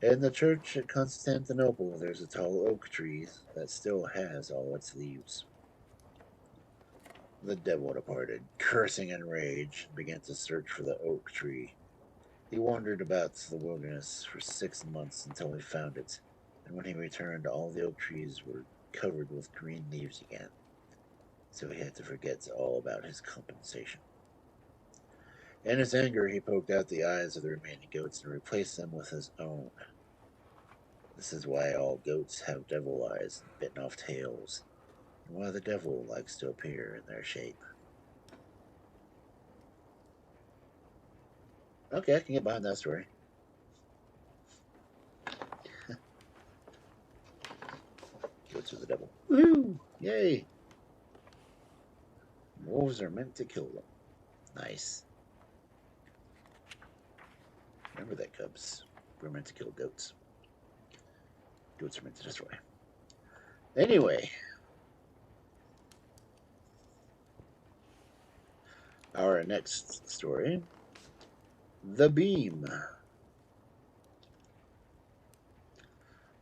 "In the church at Constantinople there's a tall oak tree that still has all its leaves." The devil departed, cursing in rage, and began to search for the oak tree. He wandered about the wilderness for 6 months until he found it, and when he returned, all the oak trees were covered with green leaves again. So he had to forget all about his compensation. In his anger, he poked out the eyes of the remaining goats and replaced them with his own. This is why all goats have devil eyes and bitten off tails, and why the devil likes to appear in their shape. Okay, I can get behind that story. Goats are the devil. Woohoo! Yay! Wolves are meant to kill them. Nice. Remember that, cubs. We're meant to kill goats. Goats are meant to destroy. Anyway, our next story, The Beam.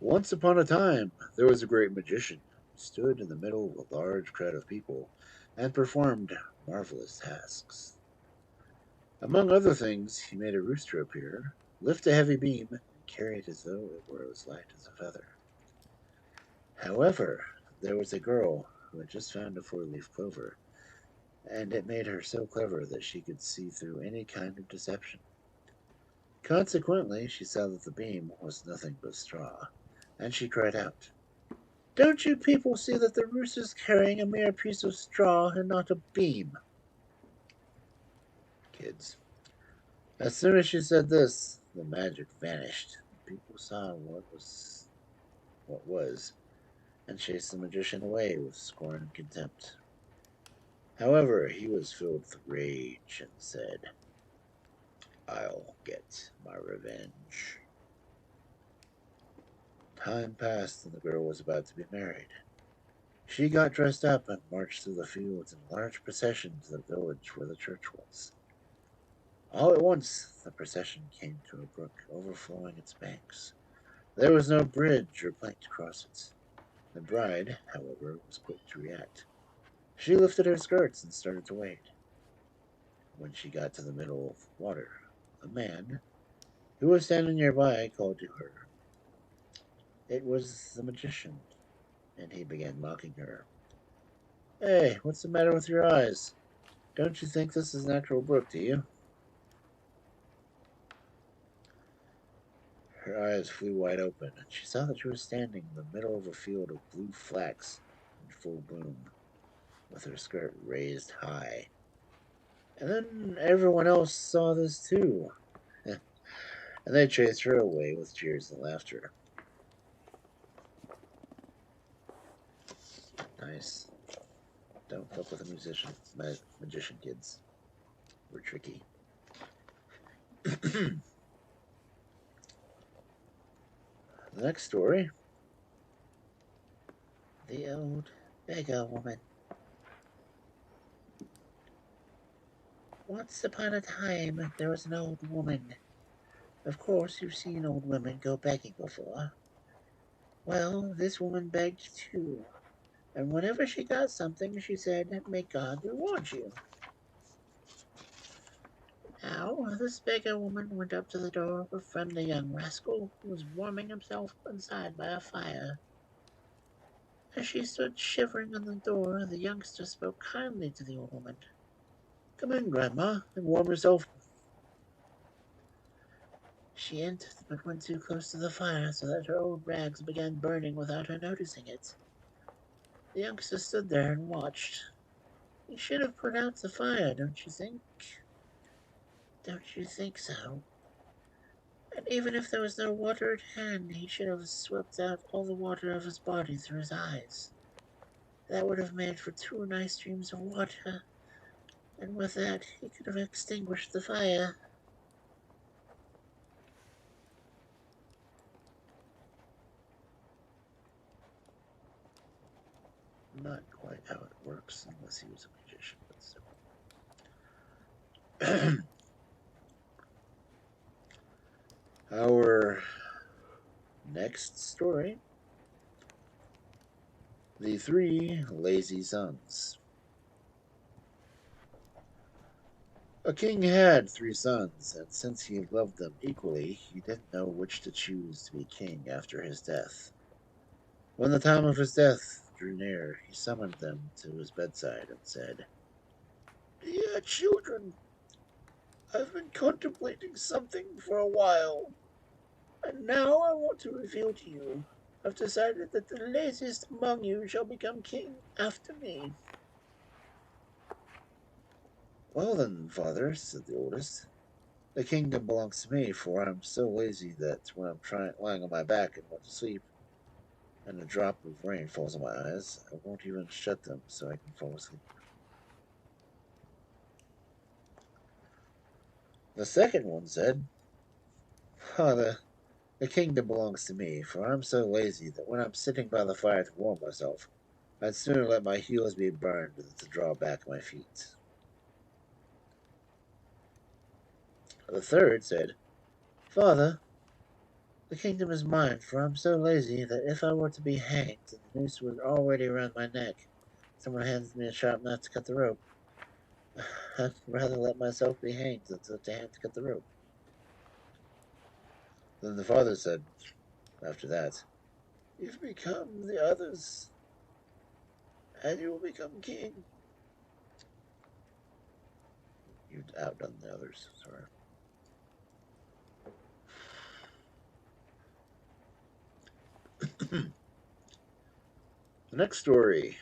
Once upon a time, there was a great magician who stood in the middle of a large crowd of people and performed marvelous tasks. Among other things, he made a rooster appear, lift a heavy beam, and carry it as though it were as light as a feather. However, there was a girl who had just found a 4-leaf clover, and it made her so clever that she could see through any kind of deception. Consequently, she saw that the beam was nothing but straw, and she cried out, "Don't you people see that the rooster's carrying a mere piece of straw and not a beam?" Kids. As soon as she said this, the magic vanished. People saw what was, and chased the magician away with scorn and contempt. However, he was filled with rage and said, "I'll get my revenge." Time passed, and the girl was about to be married. She got dressed up and marched through the fields in a large procession to the village where the church was. All at once, the procession came to a brook overflowing its banks. There was no bridge or plank to cross it. The bride, however, was quick to react. She lifted her skirts and started to wade. When she got to the middle of the water, a man, who was standing nearby, called to her. It was the magician, and he began mocking her. "Hey, what's the matter with your eyes? Don't you think this is a natural brook, do you?" Her eyes flew wide open, and she saw that she was standing in the middle of a field of blue flax in full bloom, with her skirt raised high. And then everyone else saw this too, and they chased her away with cheers and laughter. Nice. Don't fuck with the magician kids. We're tricky. The next story. The Old Beggar Woman. Once upon a time, there was an old woman. Of course, you've seen old women go begging before. Well, this woman begged too. And whenever she got something, she said, "May God reward you." Now, this beggar woman went up to the door of a friendly young rascal who was warming himself inside by a fire. As she stood shivering on the door, the youngster spoke kindly to the old woman. "Come in, Grandma, and warm yourself." She entered, but went too close to the fire so that her old rags began burning without her noticing it. The youngster stood there and watched. He should have put out the fire, don't you think? Don't you think so? And even if there was no water at hand, he should have swept out all the water of his body through his eyes. That would have made for 2 nice streams of water, and with that he could have extinguished the fire. Not quite how it works, unless he was a magician, but still. Our next story. The 3 Lazy Sons. A king had 3 sons, and since he loved them equally, he didn't know which to choose to be king after his death. When the time of his death drew near, he summoned them to his bedside and said, "Dear children, I've been contemplating something for a while, and now I want to reveal to you. I've decided that the laziest among you shall become king after me." "Well then, father," said the oldest, "the kingdom belongs to me, for I'm so lazy that when I'm lying on my back and want to sleep, and a drop of rain falls on my eyes, I won't even shut them so I can fall asleep." The second one said, "Father, the kingdom belongs to me, for I'm so lazy that when I'm sitting by the fire to warm myself, I'd sooner let my heels be burned than to draw back my feet." The third said, "Father, the kingdom is mine, for I'm so lazy that if I were to be hanged and the noose was already around my neck, someone hands me a sharp knife to cut the rope, I'd rather let myself be hanged than to hand to cut the rope." Then the father said, after that, "You've become the others, and you will become king." You've outdone the others, sorry. The next story.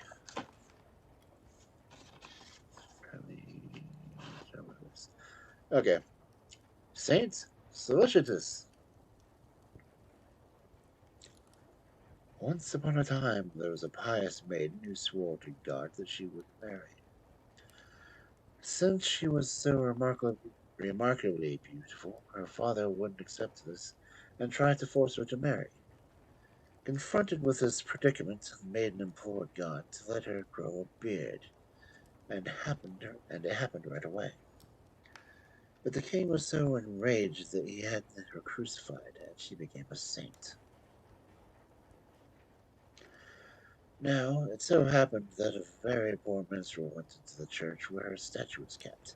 Okay. Saint Solicitous. Once upon a time, there was a pious maiden who swore to God that she would marry. Since she was so remarkably beautiful, her father wouldn't accept this and tried to force her to marry. Confronted with this predicament, the maiden implored God to let her grow a beard, and it happened right away. But the king was so enraged that he had her crucified, and she became a saint. Now, it so happened that a very poor minstrel went into the church where her statue was kept.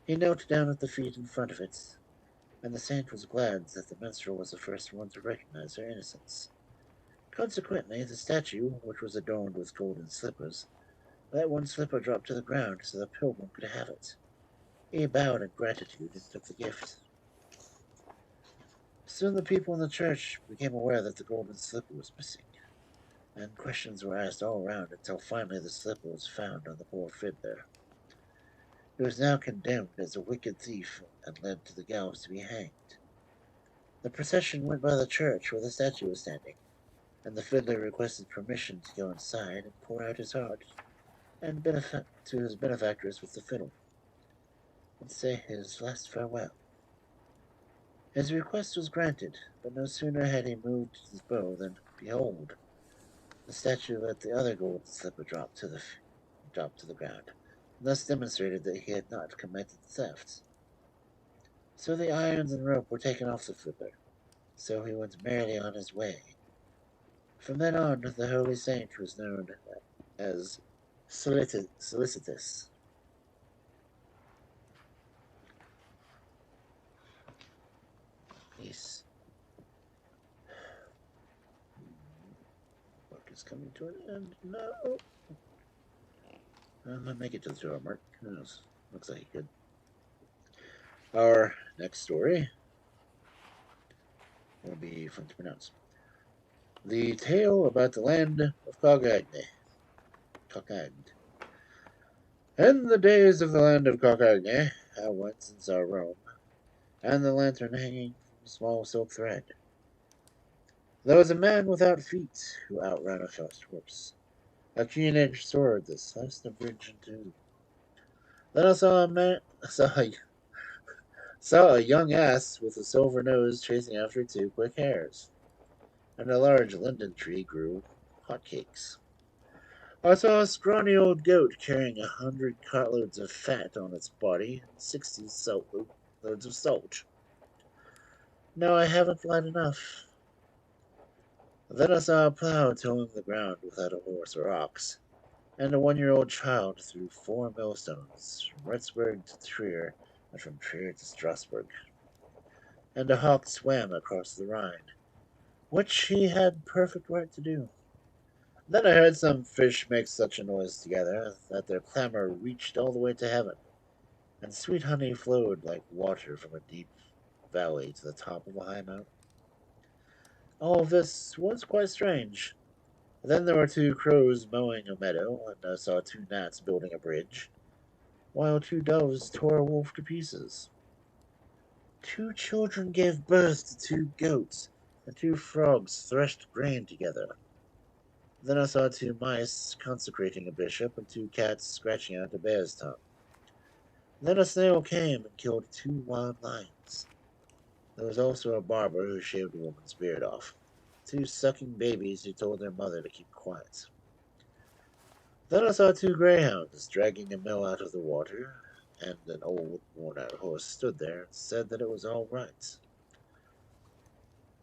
He knelt down at the feet in front of it, and the saint was glad that the minstrel was the first one to recognize her innocence. Consequently, the statue, which was adorned with golden slippers, let one slipper drop to the ground so the pilgrim could have it. He bowed in gratitude and took the gift. Soon the people in the church became aware that the golden slipper was missing, and questions were asked all around until finally the slipper was found on the poor fiddler. He was now condemned as a wicked thief and led to the gallows to be hanged. The procession went by the church where the statue was standing, and the fiddler requested permission to go inside and pour out his heart and to his benefactress with the fiddle, and say his last farewell. His request was granted, but no sooner had he moved his bow than, behold, the statue let the other golden slipper drop to the ground, and thus demonstrated that he had not committed theft. So the irons and rope were taken off the fiddler, so he went merrily on his way. From then on, the holy saint was known as Solicitous. Yes. Book is coming to an end. No. I might make it to the 2 hour mark. Who knows? Looks like he could. Our next story will be fun to pronounce. The Tale About the Land of Cockaigne. In the days of the Land of Cockaigne, I went and saw Rome, and the lantern hanging from a small silk thread. There was a man without feet who outran a fast horse, a keen-edged sword that sliced a bridge in two. Then I saw a young ass with a silver nose chasing after 2 quick hares, and a large linden tree grew hotcakes. I saw a scrawny old goat carrying 100 cartloads of fat on its body and 60 loads of salt. No, I haven't lied enough. Then I saw a plow tilling the ground without a horse or ox, and a 1-year-old child threw 4 millstones from Retzburg to Trier, and from Trier to Strasbourg. And a hawk swam across the Rhine, which he had perfect right to do. Then I heard some fish make such a noise together that their clamor reached all the way to heaven, and sweet honey flowed like water from a deep valley to the top of a high mountain. All of this was quite strange. Then there were 2 crows mowing a meadow, and I saw 2 gnats building a bridge, while 2 doves tore a wolf to pieces. 2 children gave birth to 2 goats, and 2 frogs threshed grain together. Then I saw 2 mice consecrating a bishop, and 2 cats scratching out a bear's tongue. Then a snail came and killed 2 wild lions. There was also a barber who shaved a woman's beard off, 2 sucking babies who told their mother to keep quiet. Then I saw 2 greyhounds dragging a mill out of the water, and an old, worn-out horse stood there and said that it was all right.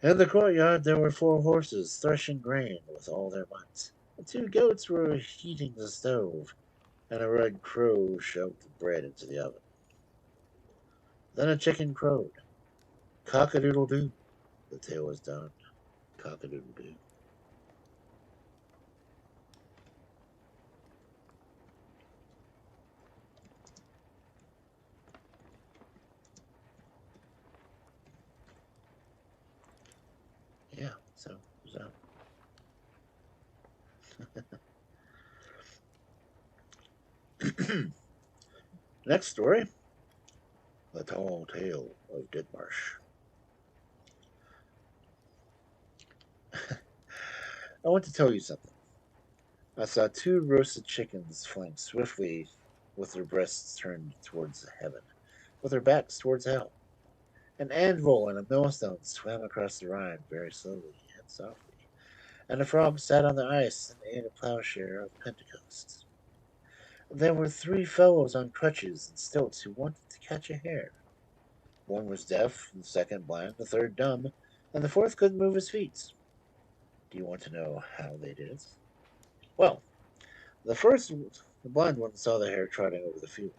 In the courtyard there were 4 horses threshing grain with all their might, and 2 goats were heating the stove, and a red crow shoved the bread into the oven. Then a chicken crowed. Cock-a-doodle-doo. The tale was done. Cock-a-doodle-doo. Yeah, so there's that. Next story. The Tall Tale of Dithmarschen. I want to tell you something. I saw 2 roasted chickens flying swiftly with their breasts turned towards heaven, with their backs towards hell. An anvil and a millstone swam across the Rhine very slowly and softly, and a frog sat on the ice and ate a plowshare of Pentecost. There were 3 fellows on crutches and stilts who wanted to catch a hare. One was deaf, the second blind, the third dumb, and the fourth couldn't move his feet. Do you want to know how they did it? Well, the blind one saw the hare trotting over the field.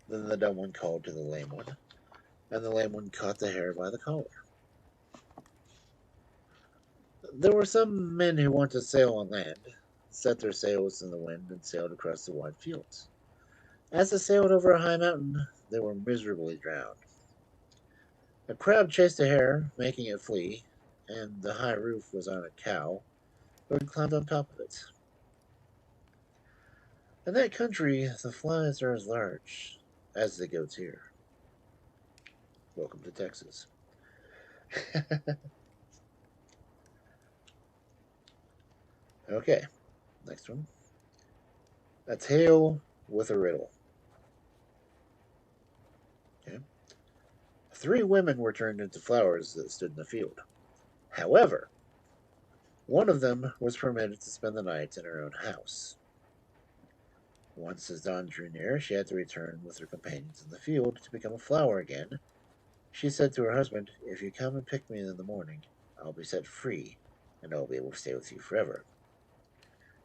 Then the dumb one called to the lame one, and the lame one caught the hare by the collar. There were some men who wanted to sail on land, set their sails in the wind, and sailed across the wide fields. As they sailed over a high mountain, they were miserably drowned. A crab chased a hare, making it flee, and the high roof was on a cow who had climbed on top of it. In that country, the flies are as large as the goats here. Welcome to Texas. Okay, next one. A tale with a riddle. Okay. 3 women were turned into flowers that stood in the field. However, one of them was permitted to spend the night in her own house. Once as dawn drew near, she had to return with her companions in the field to become a flower again. She said to her husband, "If you come and pick me in the morning, I'll be set free, and I'll be able to stay with you forever."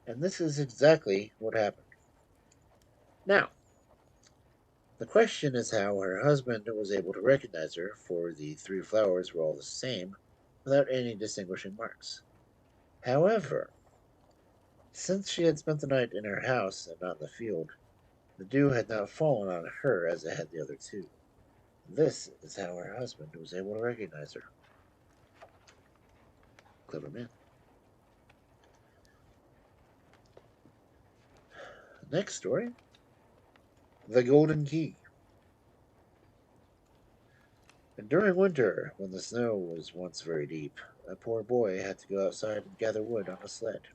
And this is exactly what happened. Now, the question is how her husband was able to recognize her, for the 3 flowers were all the same, without any distinguishing marks. However, since she had spent the night in her house and not in the field, the dew had not fallen on her as it had the other 2. This is how her husband was able to recognize her. Clever man. Next story. The Golden Key. And during winter, when the snow was once very deep, a poor boy had to go outside and gather wood on a sled.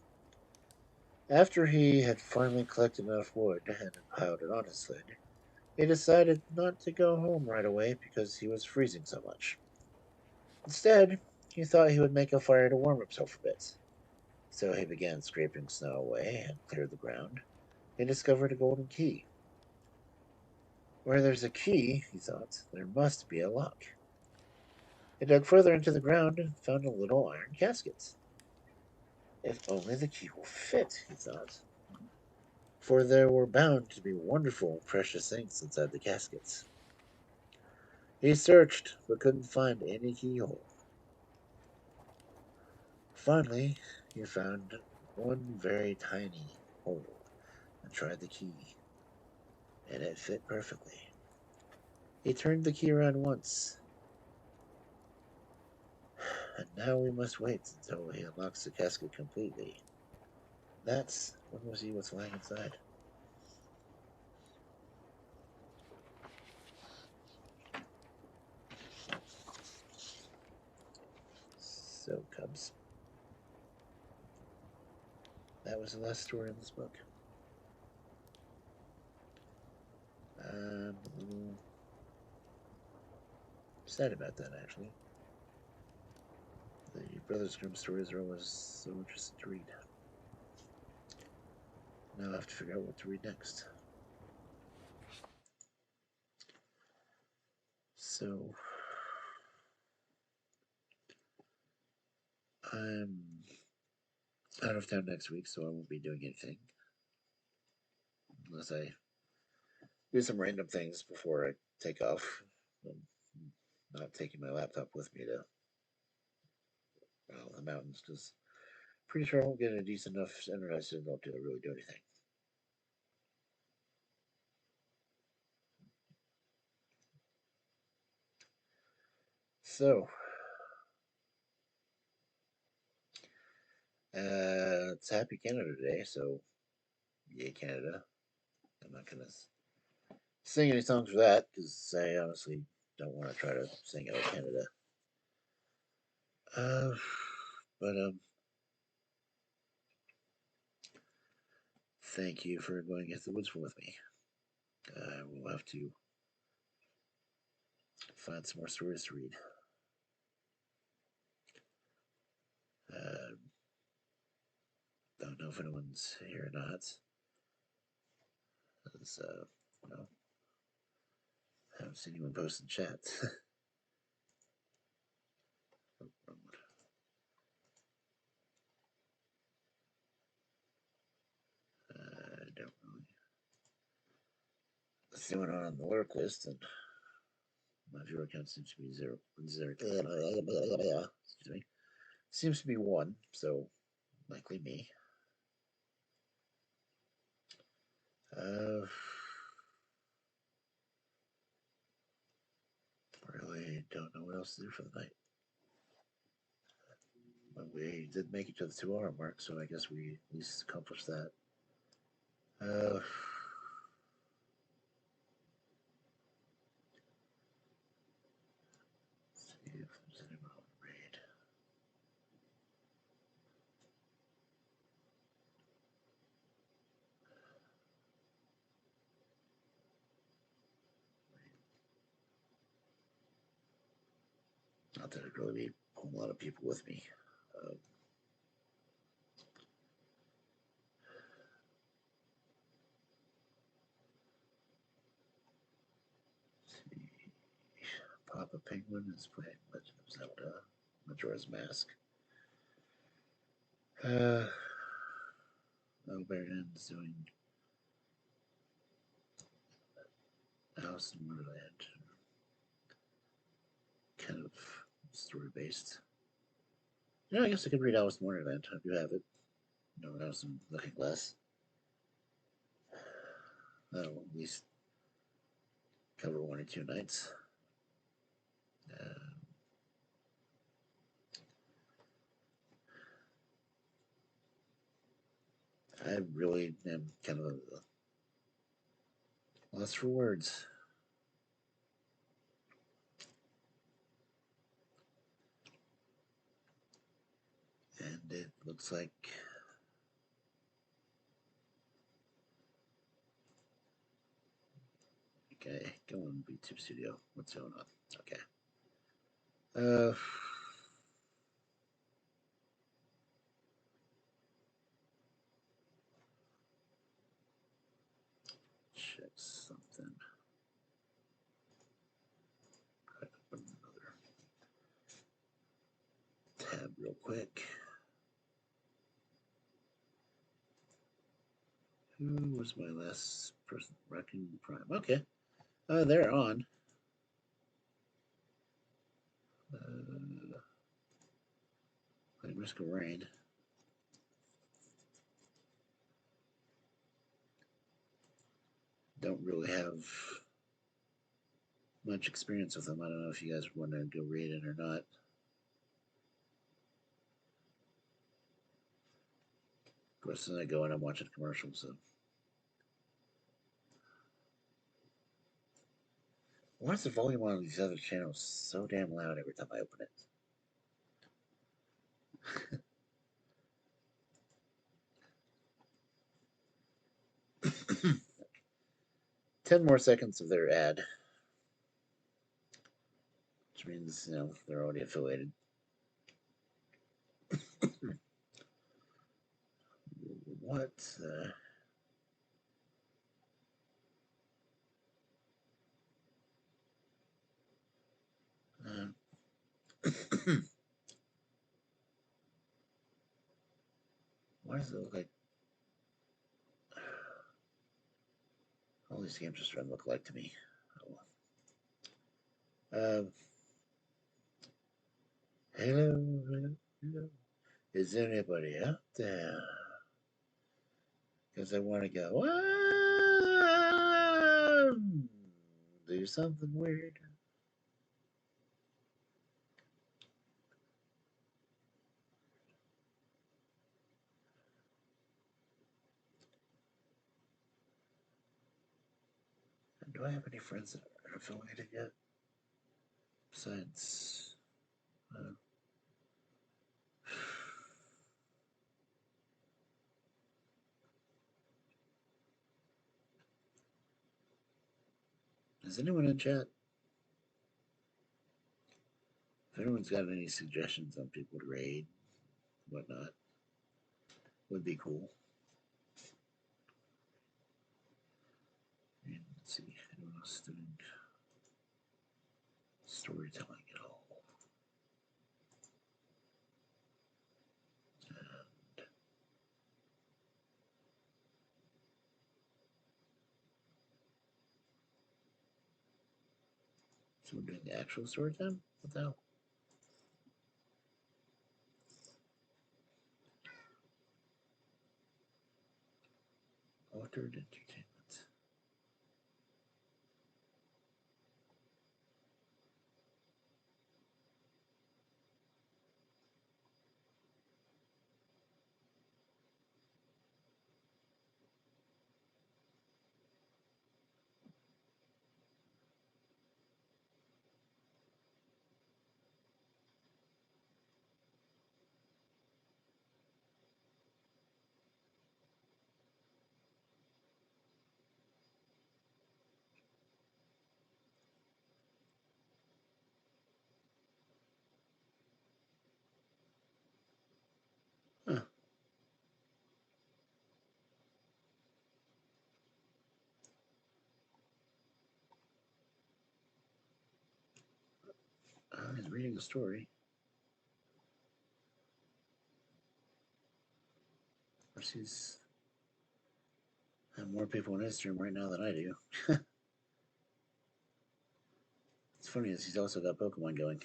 After he had finally collected enough wood and had piled it on his sled, he decided not to go home right away because he was freezing so much. Instead, he thought he would make a fire to warm himself a bit. So he began scraping snow away and cleared the ground. He discovered a golden key. Where there's a key, he thought, there must be a lock. He dug further into the ground and found a little iron casket. If only the key will fit, he thought, for there were bound to be wonderful and precious things inside the caskets. He searched, but couldn't find any keyhole. Finally, he found one very tiny hole and tried the key, and it fit perfectly. He turned the key around once, and now we must wait until he unlocks the casket completely. That's when we'll see what's lying inside. So, Cubs. That was the last story in this book. I'm a little sad about that, actually. The Brothers Grimm stories are always so interesting to read. Now I have to figure out what to read next. So, I'm out of town next week, so I won't be doing anything. Unless I do some random things before I take off. I'm not taking my laptop with me to the mountains, because pretty sure I won't get a decent enough internet signal to really do anything. So, it's Happy Canada Day, so yay Canada. I'm not gonna sing any songs for that because I honestly don't want to try to sing out Canada. But thank you for going into the woods with me. We'll have to find some more stories to read. Don't know if anyone's here or not. Well, I haven't seen anyone post in chat. I don't really see what on the lurk list, and my viewer count seems to be zero. Excuse me. Seems to be 1, so likely me. Really don't know what else to do for the night. But we did make it to the 2-hour mark, so I guess we at least accomplished that. See if there's anyone on raid. Not that I'd really be pulling a lot of people with me. Papa Penguin is playing Legend of Zelda, Majora's Mask. Maiden is doing Alice in Wonderland. Kind of story based. Yeah, I guess I could read Alice in Wonderland if you have it. No, Alice in Looking Glass. That'll at least cover 1 or 2 nights. I really am kind of lost for words. And it looks like okay, go on YouTube Studio. What's going on? Okay. Check something. Open another tab real quick. Who was my last person? Wrecking Prime. Okay. They're on. Playing Risk of Rain. Don't really have much experience with them. I don't know if you guys want to go read it or not. Of course, then I go and I'm watching commercials. So, why is the volume on these other channels so damn loud every time I open it? 10 more seconds of their ad, which means they're already affiliated. What? Why does it look like all these games just don't look like to me? Oh. Hello. Is anybody out there? Because I want to go, do something weird. Do I have any friends that are affiliated yet? Besides, is anyone in chat? If anyone's got any suggestions on people to raid, whatnot, would be cool. And let's see, anyone else doing storytelling at all? And someone doing the actual story time? What the hell? Altered entertainment. He's reading a story. Of course, he's have more people in his room right now than I do. It's funny is he's also got Pokemon going.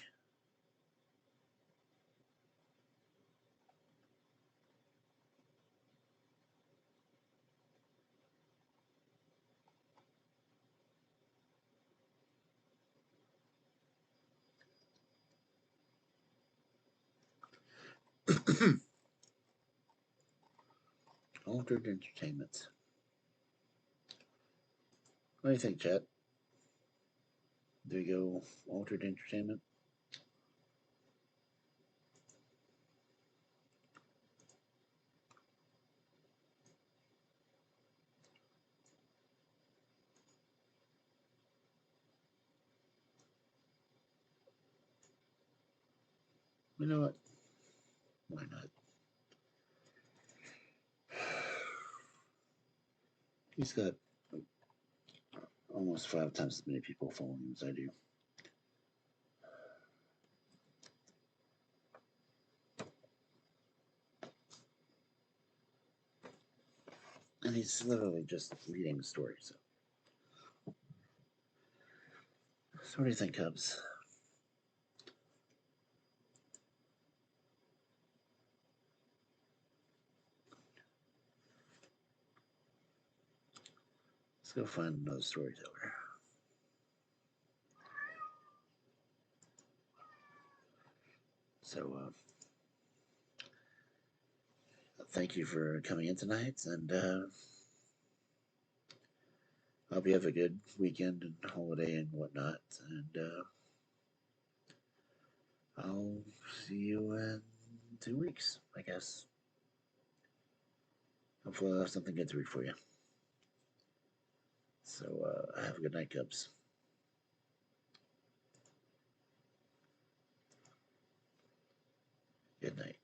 Altered entertainment. What do you think, chat? There you go, altered entertainment. You know what? Why not? He's got almost 5 times as many people following him as I do. And he's literally just reading the story. So what do you think, Cubs? Let's go find another storyteller. So, thank you for coming in tonight, and I hope you have a good weekend and holiday and whatnot. And I'll see you in 2 weeks, I guess. Hopefully, I'll have something good to read for you. So, have a good night, Cubs. Good night.